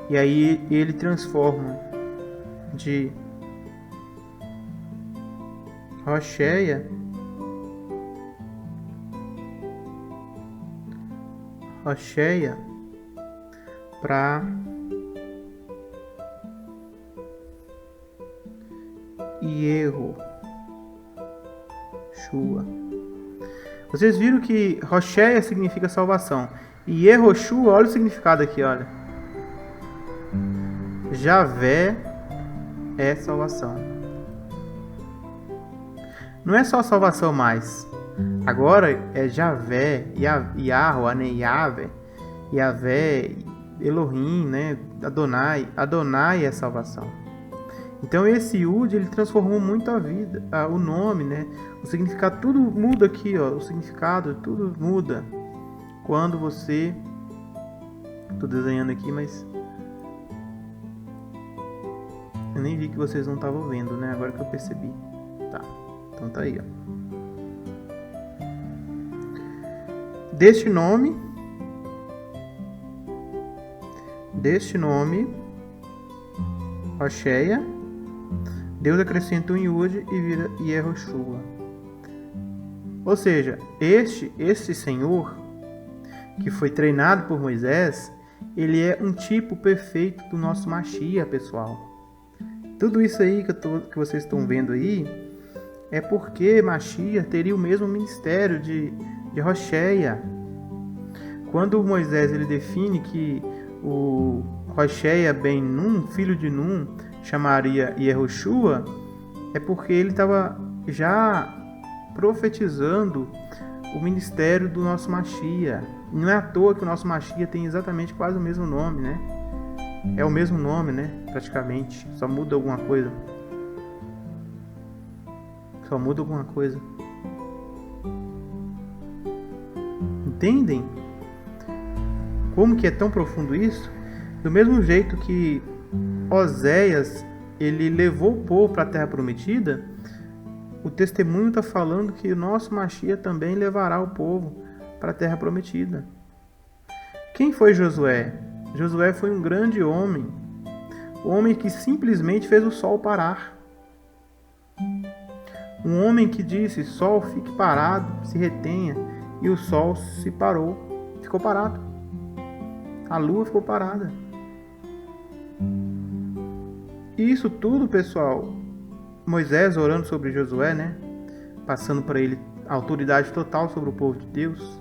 E aí ele transforma de Rocheia para Yehoshua. Vocês viram que Rocheia significa salvação. E Yehoshua, olha o significado aqui, olha. Javé é salvação. Não é só salvação mais. Agora é Javé, Yahweh, né? Yavé, Elohim, né? Adonai. Adonai é salvação. Então esse Yud, ele transformou muito a vida, o nome, né? O significado, tudo muda aqui, ó. O significado, tudo muda. Quando você... Tô desenhando aqui, mas... eu nem vi que vocês não estavam vendo, né? Agora que eu percebi. Tá. Então tá aí, ó. Deste nome, Rocheia, Deus acrescenta um Yud e vira Yehoshua. Ou seja, este Senhor, que foi treinado por Moisés, ele é um tipo perfeito do nosso Mashiach, pessoal. Tudo isso aí que vocês estão vendo aí é porque Mashiach teria o mesmo ministério de Rocheia. Quando Moisés ele define que o Rocheia ben Nun, filho de Nun, chamaria Yehoshua, é porque ele estava já profetizando o ministério do nosso Mashiach. Não é à toa que o nosso Mashiach tem exatamente quase o mesmo nome, né? É o mesmo nome, né? Praticamente. Só muda alguma coisa. Entendem? Como que é tão profundo isso? Do mesmo jeito que Oséias, ele levou o povo para a Terra Prometida, o testemunho está falando que o nosso Mashiach também levará o povo para a Terra Prometida. Quem foi Josué? Josué foi um grande homem. Um homem que simplesmente fez o sol parar. Um homem que disse, sol, fique parado, se retenha. E o sol se parou, ficou parado. A lua ficou parada. E isso tudo, pessoal, Moisés orando sobre Josué, né? Passando para ele a autoridade total sobre o povo de Deus.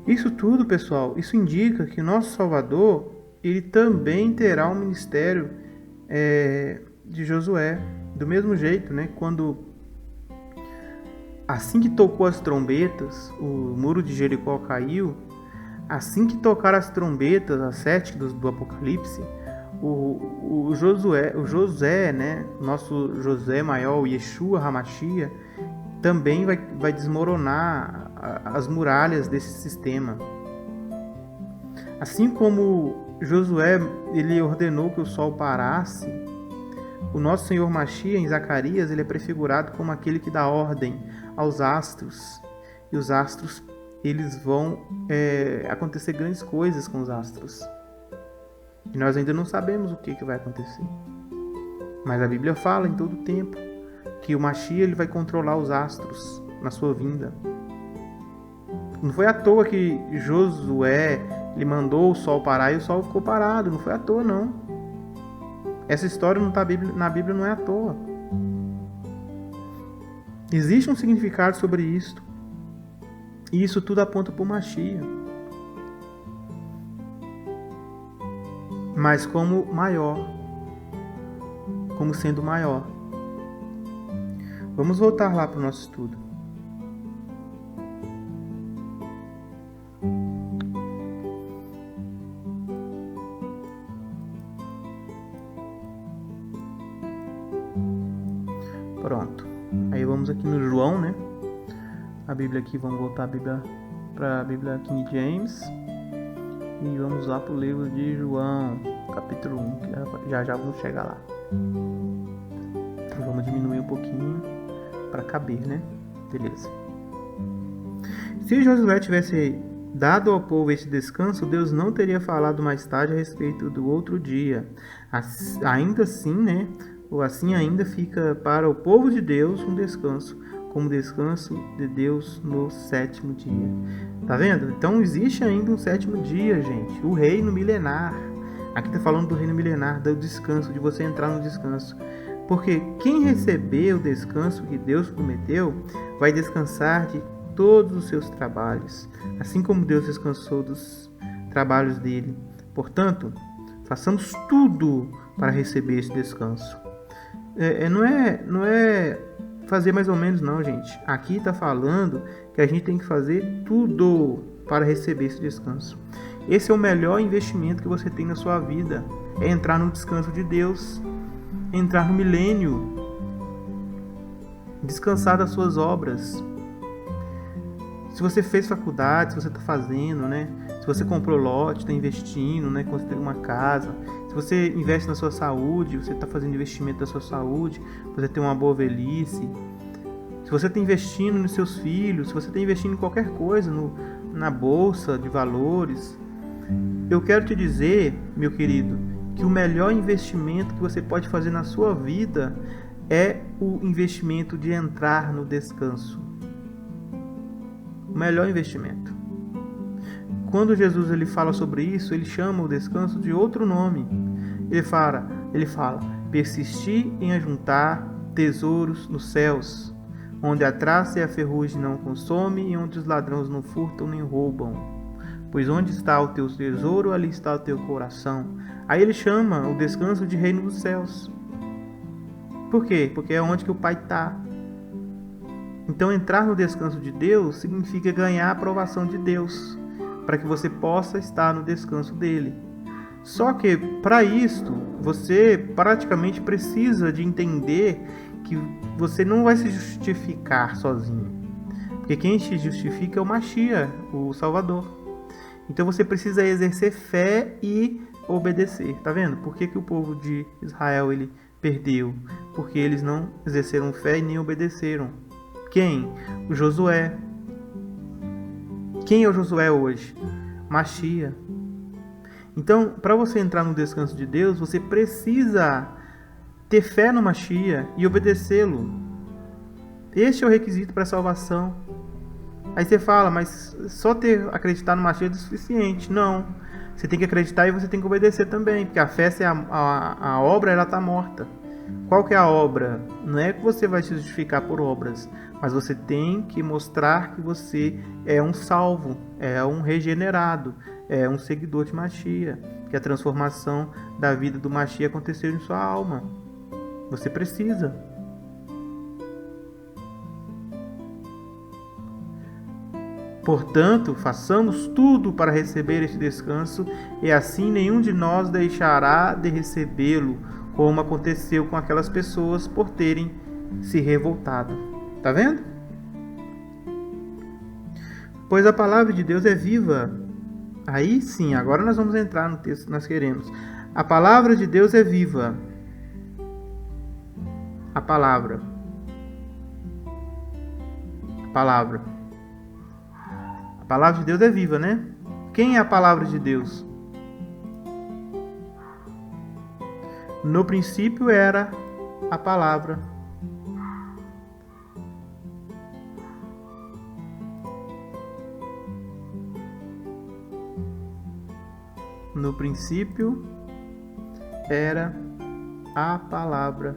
Isso tudo, pessoal, isso indica que nosso Salvador, ele também terá um ministério de Josué. Do mesmo jeito, né? Assim que tocou as trombetas, o muro de Jericó caiu. Assim que tocaram as trombetas, as 7 do Apocalipse, o José, né? Nosso José maior, o Yeshua HaMashiach, também vai desmoronar as muralhas desse sistema. Assim como Josué ele ordenou que o sol parasse, o nosso Senhor Mashiach, em Zacarias, ele é prefigurado como aquele que dá ordem aos astros. E os astros, eles vão acontecer grandes coisas com os astros. E nós ainda não sabemos o que vai acontecer. Mas a Bíblia fala em todo tempo que o Mashiach ele vai controlar os astros na sua vinda. Não foi à toa que Josué ele mandou o sol parar e o sol ficou parado. Não foi à toa, não. Essa história não tá na Bíblia, não é à toa. Existe um significado sobre isso. E isso tudo aponta para o Mashiach. Mas como maior. Como sendo maior. Vamos voltar lá para o nosso estudo. Pronto. Aí vamos aqui no João, né? A Bíblia aqui, vamos voltar para a Bíblia King James. E vamos lá para o livro de João, capítulo 1, que já vamos chegar lá. Então, vamos diminuir um pouquinho para caber, né? Beleza. Se Josué tivesse Dado ao povo este descanso, Deus não teria falado mais tarde a respeito do outro dia. Ainda assim, né? Ou assim ainda fica para o povo de Deus um descanso, como descanso de Deus no sétimo dia. Tá vendo? Então existe ainda um sétimo dia, gente. O reino milenar. Aqui está falando do reino milenar, do descanso, de você entrar no descanso. Porque quem receber o descanso que Deus prometeu, vai descansar de todos os seus trabalhos, assim como Deus descansou dos trabalhos dele. Portanto, façamos tudo para receber esse descanso. Não é fazer mais ou menos não, gente. Aqui está falando que a gente tem que fazer tudo para receber esse descanso. Esse é o melhor investimento que você tem na sua vida. É entrar no descanso de Deus, entrar no milênio, descansar das suas obras. Se você fez faculdade, se você está fazendo, né? Se você comprou lote, está investindo, né? Construiu uma casa. Se você investe na sua saúde, você está fazendo investimento da sua saúde, você tem uma boa velhice. Se você está investindo nos seus filhos, se você está investindo em qualquer coisa, na bolsa de valores, eu quero te dizer, meu querido, que o melhor investimento que você pode fazer na sua vida é o investimento de entrar no descanso. O melhor investimento. Quando Jesus ele fala sobre isso, ele chama o descanso de outro nome. Ele fala, persistir em ajuntar tesouros nos céus, onde a traça e a ferrugem não consomem e onde os ladrões não furtam nem roubam. Pois onde está o teu tesouro, ali está o teu coração. Aí ele chama o descanso de reino dos céus. Por quê? Porque é onde que o Pai está. Então entrar no descanso de Deus significa ganhar a aprovação de Deus, para que você possa estar no descanso dele. Só que para isto, você praticamente precisa de entender que você não vai se justificar sozinho. Porque quem te justifica é o Mashiach, o Salvador. Então você precisa exercer fé e obedecer. Tá vendo? Por que o povo de Israel ele perdeu? Porque eles não exerceram fé e nem obedeceram. Quem? O Josué. Quem é o Josué hoje? Mashiach. Então, para você entrar no descanso de Deus, você precisa ter fé no Mashiach e obedecê-lo. Este é o requisito para a salvação. Aí você fala, mas só acreditar no Mashiach é suficiente. Não. Você tem que acreditar e você tem que obedecer também, porque a fé, se a obra, ela está morta. Qual que é a obra? Não é que você vai se justificar por obras, mas você tem que mostrar que você é um salvo, é um regenerado, é um seguidor de Mashiach, que a transformação da vida do Mashiach aconteceu em sua alma. Você precisa. Portanto, façamos tudo para receber este descanso, e assim nenhum de nós deixará de recebê-lo, como aconteceu com aquelas pessoas por terem se revoltado. Tá vendo? Pois a palavra de Deus é viva. Aí sim, agora nós vamos entrar no texto que nós queremos. A palavra de Deus é viva. A palavra. A palavra de Deus é viva, né? Quem é a palavra de Deus? No princípio era a palavra. No princípio era a palavra.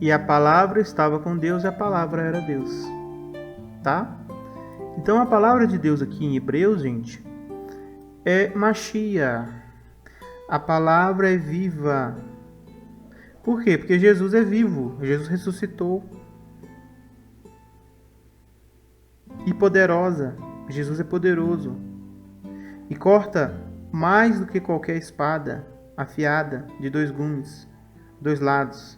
E a palavra estava com Deus e a palavra era Deus. Tá? Então a palavra de Deus aqui em Hebreus, gente, é Mashiach. A palavra é viva. Por quê? Porque Jesus é vivo. Jesus ressuscitou. E poderosa. Jesus é poderoso. E corta mais do que qualquer espada afiada de 2 gumes, 2 lados.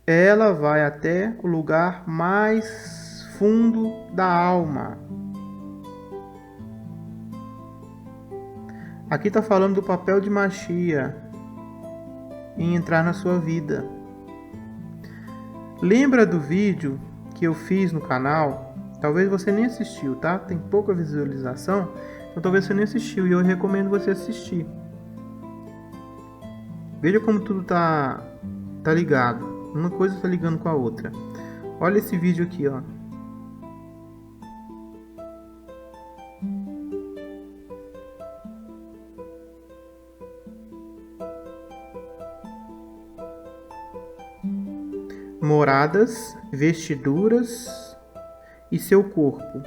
Ela vai até o lugar mais fundo da alma. Aqui está falando do papel de Mashiach em entrar na sua vida. Lembra do vídeo que eu fiz no canal, talvez você nem assistiu, tá? Tem pouca visualização, então talvez você nem assistiu, e eu recomendo você assistir. Veja como tudo tá ligado. Uma coisa está ligando com a outra. Olha esse vídeo aqui, ó. Moradas, vestiduras e seu corpo.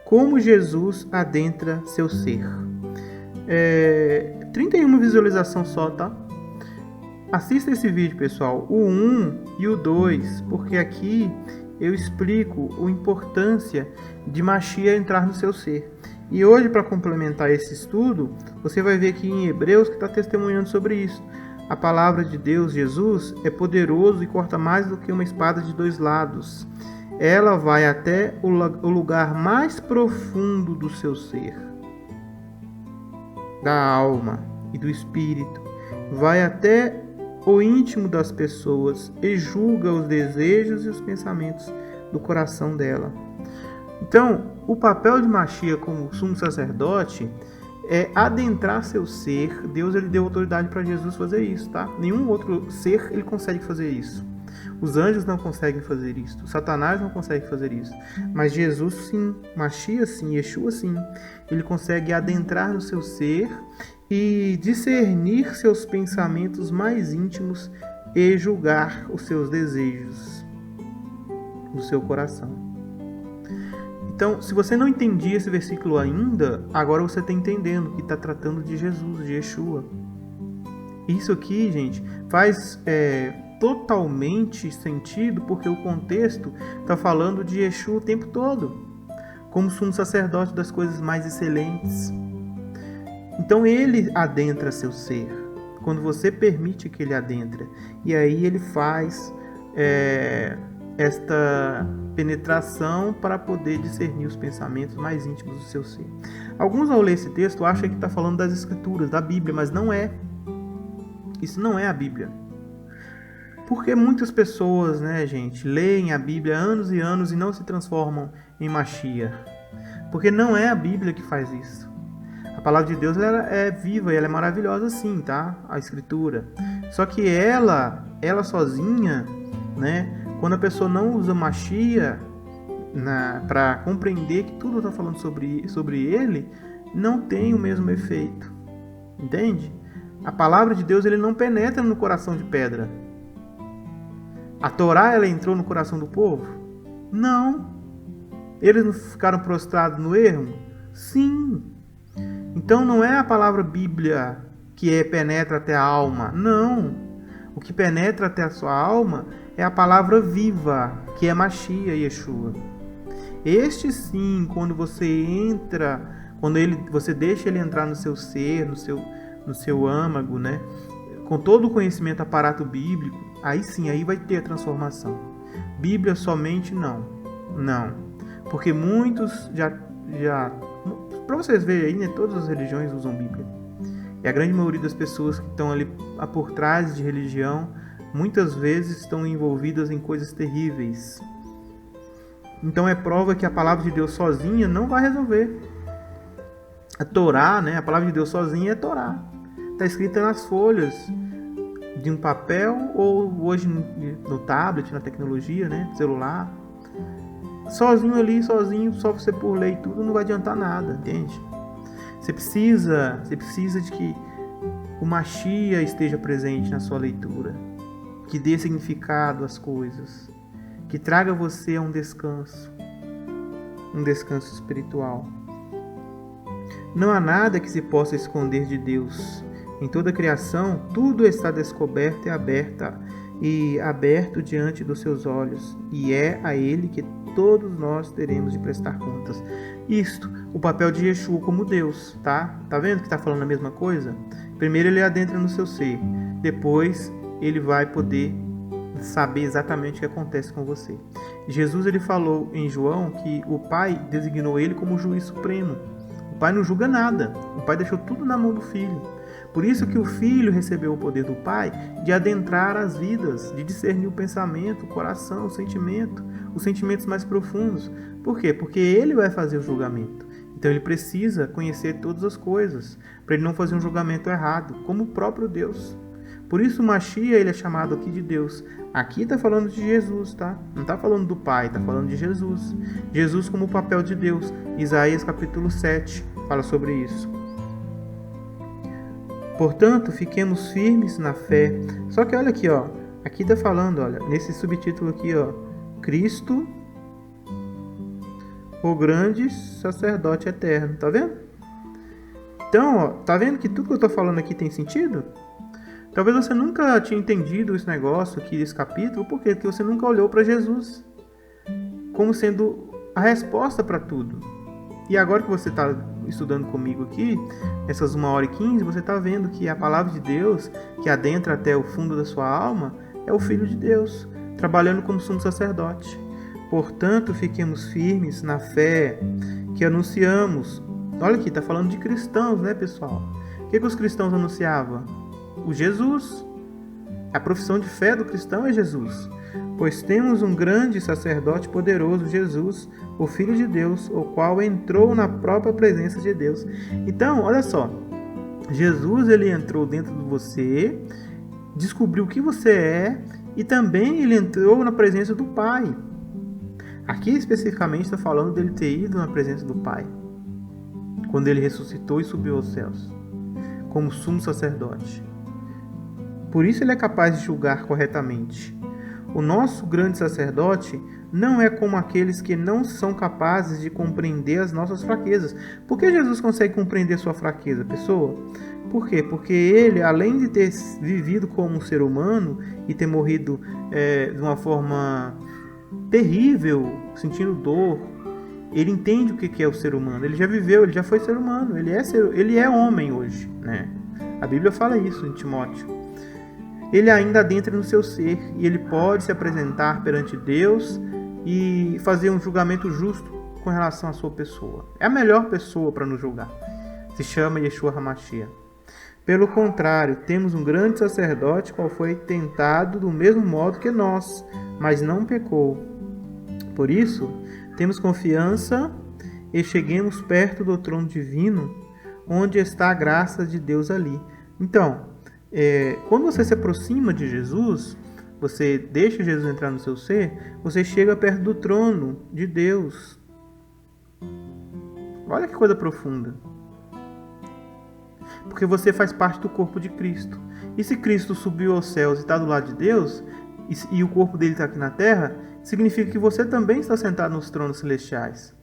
Como Jesus adentra seu ser. 31 visualização só, tá? Assista esse vídeo, pessoal, o 1 e o 2, porque aqui eu explico a importância de Mashiach entrar no seu ser. E hoje, para complementar esse estudo, você vai ver aqui em Hebreus que está testemunhando sobre isso. A palavra de Deus, Jesus, é poderoso e corta mais do que uma espada de dois lados. Ela vai até o lugar mais profundo do seu ser, da alma e do espírito. Vai até o íntimo das pessoas e julga os desejos e os pensamentos do coração dela. Então, o papel de Mashiach como sumo sacerdote é adentrar seu ser. Deus ele deu autoridade para Jesus fazer isso, tá? Nenhum outro ser ele consegue fazer isso. Os anjos não conseguem fazer isso. Satanás não consegue fazer isso. Mas Jesus sim, Mashiach sim, Yeshua sim. Ele consegue adentrar no seu ser e discernir seus pensamentos mais íntimos e julgar os seus desejos no seu coração. Então, se você não entendia esse versículo ainda, agora você está entendendo que está tratando de Jesus, de Yeshua. Isso aqui, gente, faz totalmente sentido, porque o contexto está falando de Yeshua o tempo todo, como sumo sacerdote das coisas mais excelentes. Então, ele adentra seu ser, quando você permite que ele adentre. E aí ele faz esta penetração para poder discernir os pensamentos mais íntimos do seu ser. Alguns, ao ler esse texto, acham que está falando das Escrituras, da Bíblia, mas não é. Isso não é a Bíblia. Porque muitas pessoas, né, gente, leem a Bíblia há anos e anos e não se transformam em Mashiach. Porque não é a Bíblia que faz isso. A palavra de Deus ela é viva e ela é maravilhosa sim, tá? A Escritura. Só que ela sozinha, né? Quando a pessoa não usa Mashiach para compreender que tudo está falando sobre ele, não tem o mesmo efeito. Entende? A palavra de Deus ele não penetra no coração de pedra. A Torá ela entrou no coração do povo? Não. Eles não ficaram prostrados no ermo? Sim. Então não é a palavra Bíblia que penetra até a alma. Não. O que penetra até a sua alma é a palavra viva, que é Mashiach, Yeshua. Este sim, quando você entra, você deixa ele entrar no seu ser, no seu âmago, né? Com todo o conhecimento, aparato bíblico, aí sim, aí vai ter a transformação. Bíblia somente não. Não. Porque muitos já para vocês verem aí, né, todas as religiões usam Bíblia. E a grande maioria das pessoas que estão ali por trás de religião, muitas vezes estão envolvidas em coisas terríveis. Então é prova que a palavra de Deus sozinha não vai resolver. A Torá, né, a palavra de Deus sozinha é Torá. Está escrita nas folhas de um papel ou hoje no tablet, na tecnologia, né, celular. Sozinho ali, só você por ler e tudo, não vai adiantar nada, entende? Você precisa de que o Mashiach esteja presente na sua leitura, que dê significado às coisas, que traga você a um descanso espiritual. Não há nada que se possa esconder de Deus. Em toda a criação, tudo está descoberto e aberto diante dos seus olhos, e é a Ele que todos nós teremos de prestar contas. Isto, o papel de Yeshua como Deus, tá? Tá vendo que está falando a mesma coisa? Primeiro ele adentra no seu ser, depois ele vai poder saber exatamente o que acontece com você. Jesus ele falou em João que o Pai designou ele como juiz supremo. O Pai não julga nada, o Pai deixou tudo na mão do Filho. Por isso que o Filho recebeu o poder do Pai de adentrar as vidas, de discernir o pensamento, o coração, o sentimento, os sentimentos mais profundos. Por quê? Porque ele vai fazer o julgamento. Então ele precisa conhecer todas as coisas, para ele não fazer um julgamento errado, como o próprio Deus. Por isso o Machia, ele é chamado aqui de Deus. Aqui está falando de Jesus, tá? Não está falando do Pai, está falando de Jesus. Jesus como o papel de Deus. Isaías capítulo 7 fala sobre isso. Portanto, fiquemos firmes na fé. Só que olha aqui, ó. Aqui está falando, olha, nesse subtítulo aqui, ó. Cristo, o grande sacerdote eterno. Tá vendo? Então, ó, tá vendo que tudo que eu estou falando aqui tem sentido? Talvez você nunca tinha entendido esse negócio aqui desse capítulo. Por quê? Porque você nunca olhou para Jesus como sendo a resposta para tudo. E agora que você está estudando comigo aqui, essas 1h15, você está vendo que a palavra de Deus, que adentra até o fundo da sua alma, é o Filho de Deus, trabalhando como sumo sacerdote. Portanto, fiquemos firmes na fé que anunciamos. Olha aqui, está falando de cristãos, né, pessoal? O que os cristãos anunciavam? O Jesus. A profissão de fé do cristão é Jesus. Pois temos um grande sacerdote poderoso, Jesus, o Filho de Deus, o qual entrou na própria presença de Deus. Então, olha só. Jesus, ele entrou dentro de você, descobriu o que você é e também ele entrou na presença do Pai. Aqui especificamente está falando dele ter ido na presença do Pai, quando ele ressuscitou e subiu aos céus, como sumo sacerdote. Por isso ele é capaz de julgar corretamente. O nosso grande sacerdote não é como aqueles que não são capazes de compreender as nossas fraquezas. Por que Jesus consegue compreender sua fraqueza, pessoa? Por quê? Porque ele, além de ter vivido como um ser humano e ter morrido de uma forma terrível, sentindo dor, ele entende o que é o ser humano. Ele já viveu, ele já foi ser humano. Ele é homem hoje, né? A Bíblia fala isso em Timóteo. Ele ainda adentra no seu ser e ele pode se apresentar perante Deus e fazer um julgamento justo com relação à sua pessoa. É a melhor pessoa para nos julgar. Se chama Yeshua HaMashiach. Pelo contrário, temos um grande sacerdote qual foi tentado do mesmo modo que nós, mas não pecou. Por isso, temos confiança e cheguemos perto do trono divino, onde está a graça de Deus ali. Então, quando você se aproxima de Jesus, você deixa Jesus entrar no seu ser, você chega perto do trono de Deus. Olha que coisa profunda. Porque você faz parte do corpo de Cristo. E se Cristo subiu aos céus e está do lado de Deus, e o corpo dele está aqui na terra, significa que você também está sentado nos tronos celestiais.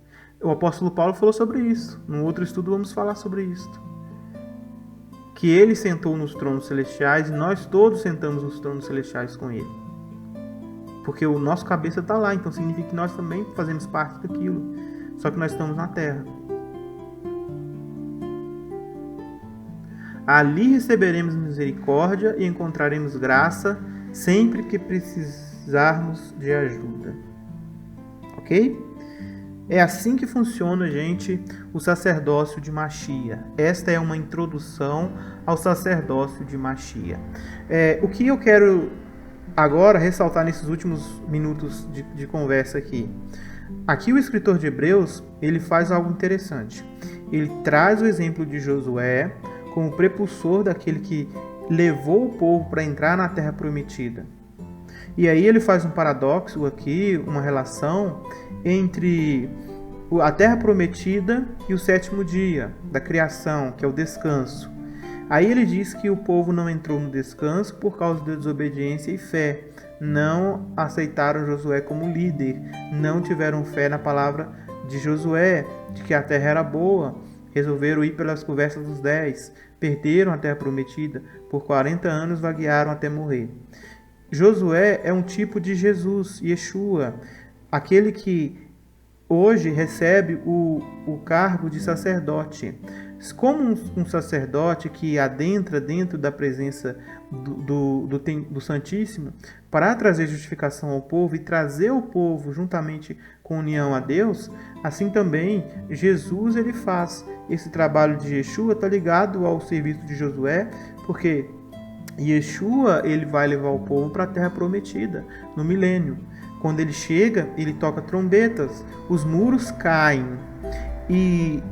O apóstolo Paulo falou sobre isso. Num outro estudo vamos falar sobre isso. Que ele sentou nos tronos celestiais e nós todos sentamos nos tronos celestiais com ele. Porque o nosso cabeça está lá, então significa que nós também fazemos parte daquilo. Só que nós estamos na terra. Ali receberemos misericórdia e encontraremos graça sempre que precisarmos de ajuda. Ok? É assim que funciona, gente, o sacerdócio de Machia. Esta é uma introdução ao sacerdócio de Machia. O que eu quero agora ressaltar nesses últimos minutos de conversa aqui. Aqui o escritor de Hebreus, ele faz algo interessante. Ele traz o exemplo de Josué como prepulsor daquele que levou o povo para entrar na terra prometida. E aí ele faz um paradoxo aqui, uma relação entre a terra prometida e o sétimo dia da criação, que é o descanso. Aí ele diz que o povo não entrou no descanso por causa da desobediência e fé. Não aceitaram Josué como líder, não tiveram fé na palavra de Josué, de que a terra era boa, resolveram ir pelas conversas dos 10, perderam a terra prometida, por 40 anos vaguearam até morrer. Josué é um tipo de Jesus, Yeshua, aquele que hoje recebe o cargo de sacerdote. como um sacerdote que adentra dentro da presença do Santíssimo para trazer justificação ao povo e trazer o povo juntamente com união a Deus, assim também Jesus ele faz esse trabalho de Yeshua, está ligado ao serviço de Josué, porque Yeshua ele vai levar o povo para a terra prometida no milênio. Quando ele chega, ele toca trombetas, os muros caem e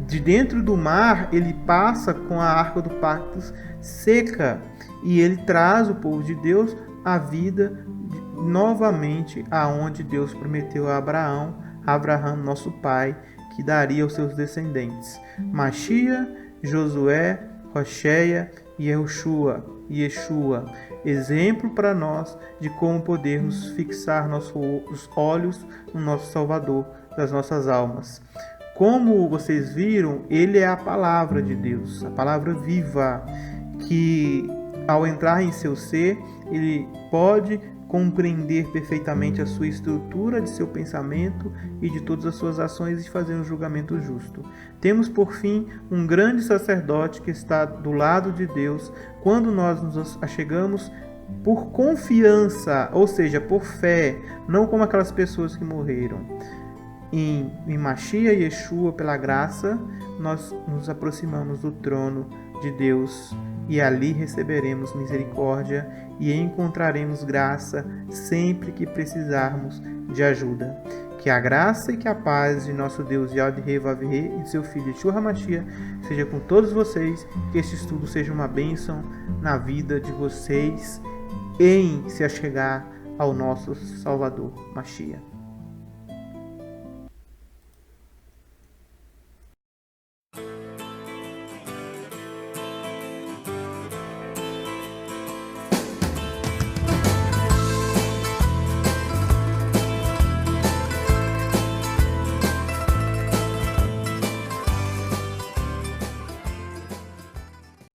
de dentro do mar ele passa com a arca do pacto seca e ele traz o povo de Deus à vida novamente aonde Deus prometeu a Abraão, nosso pai, que daria aos seus descendentes. Machia, Josué, Rocheia e Yeshua, exemplo para nós de como podermos fixar nossos olhos no nosso Salvador das nossas almas. Como vocês viram, ele é a palavra de Deus, a palavra viva, que ao entrar em seu ser, ele pode compreender perfeitamente a sua estrutura de seu pensamento e de todas as suas ações e fazer um julgamento justo. Temos, por fim, um grande sacerdote que está do lado de Deus quando nós nos achegamos por confiança, ou seja, por fé, não como aquelas pessoas que morreram. Em Machia e Yeshua, pela graça, nós nos aproximamos do trono de Deus e ali receberemos misericórdia e encontraremos graça sempre que precisarmos de ajuda. Que a graça e que a paz de nosso Deus Yad-Heh Vav-Heh e de seu Filho Yeshua HaMashiach seja com todos vocês, que este estudo seja uma bênção na vida de vocês em se achegar ao nosso Salvador Mashiach.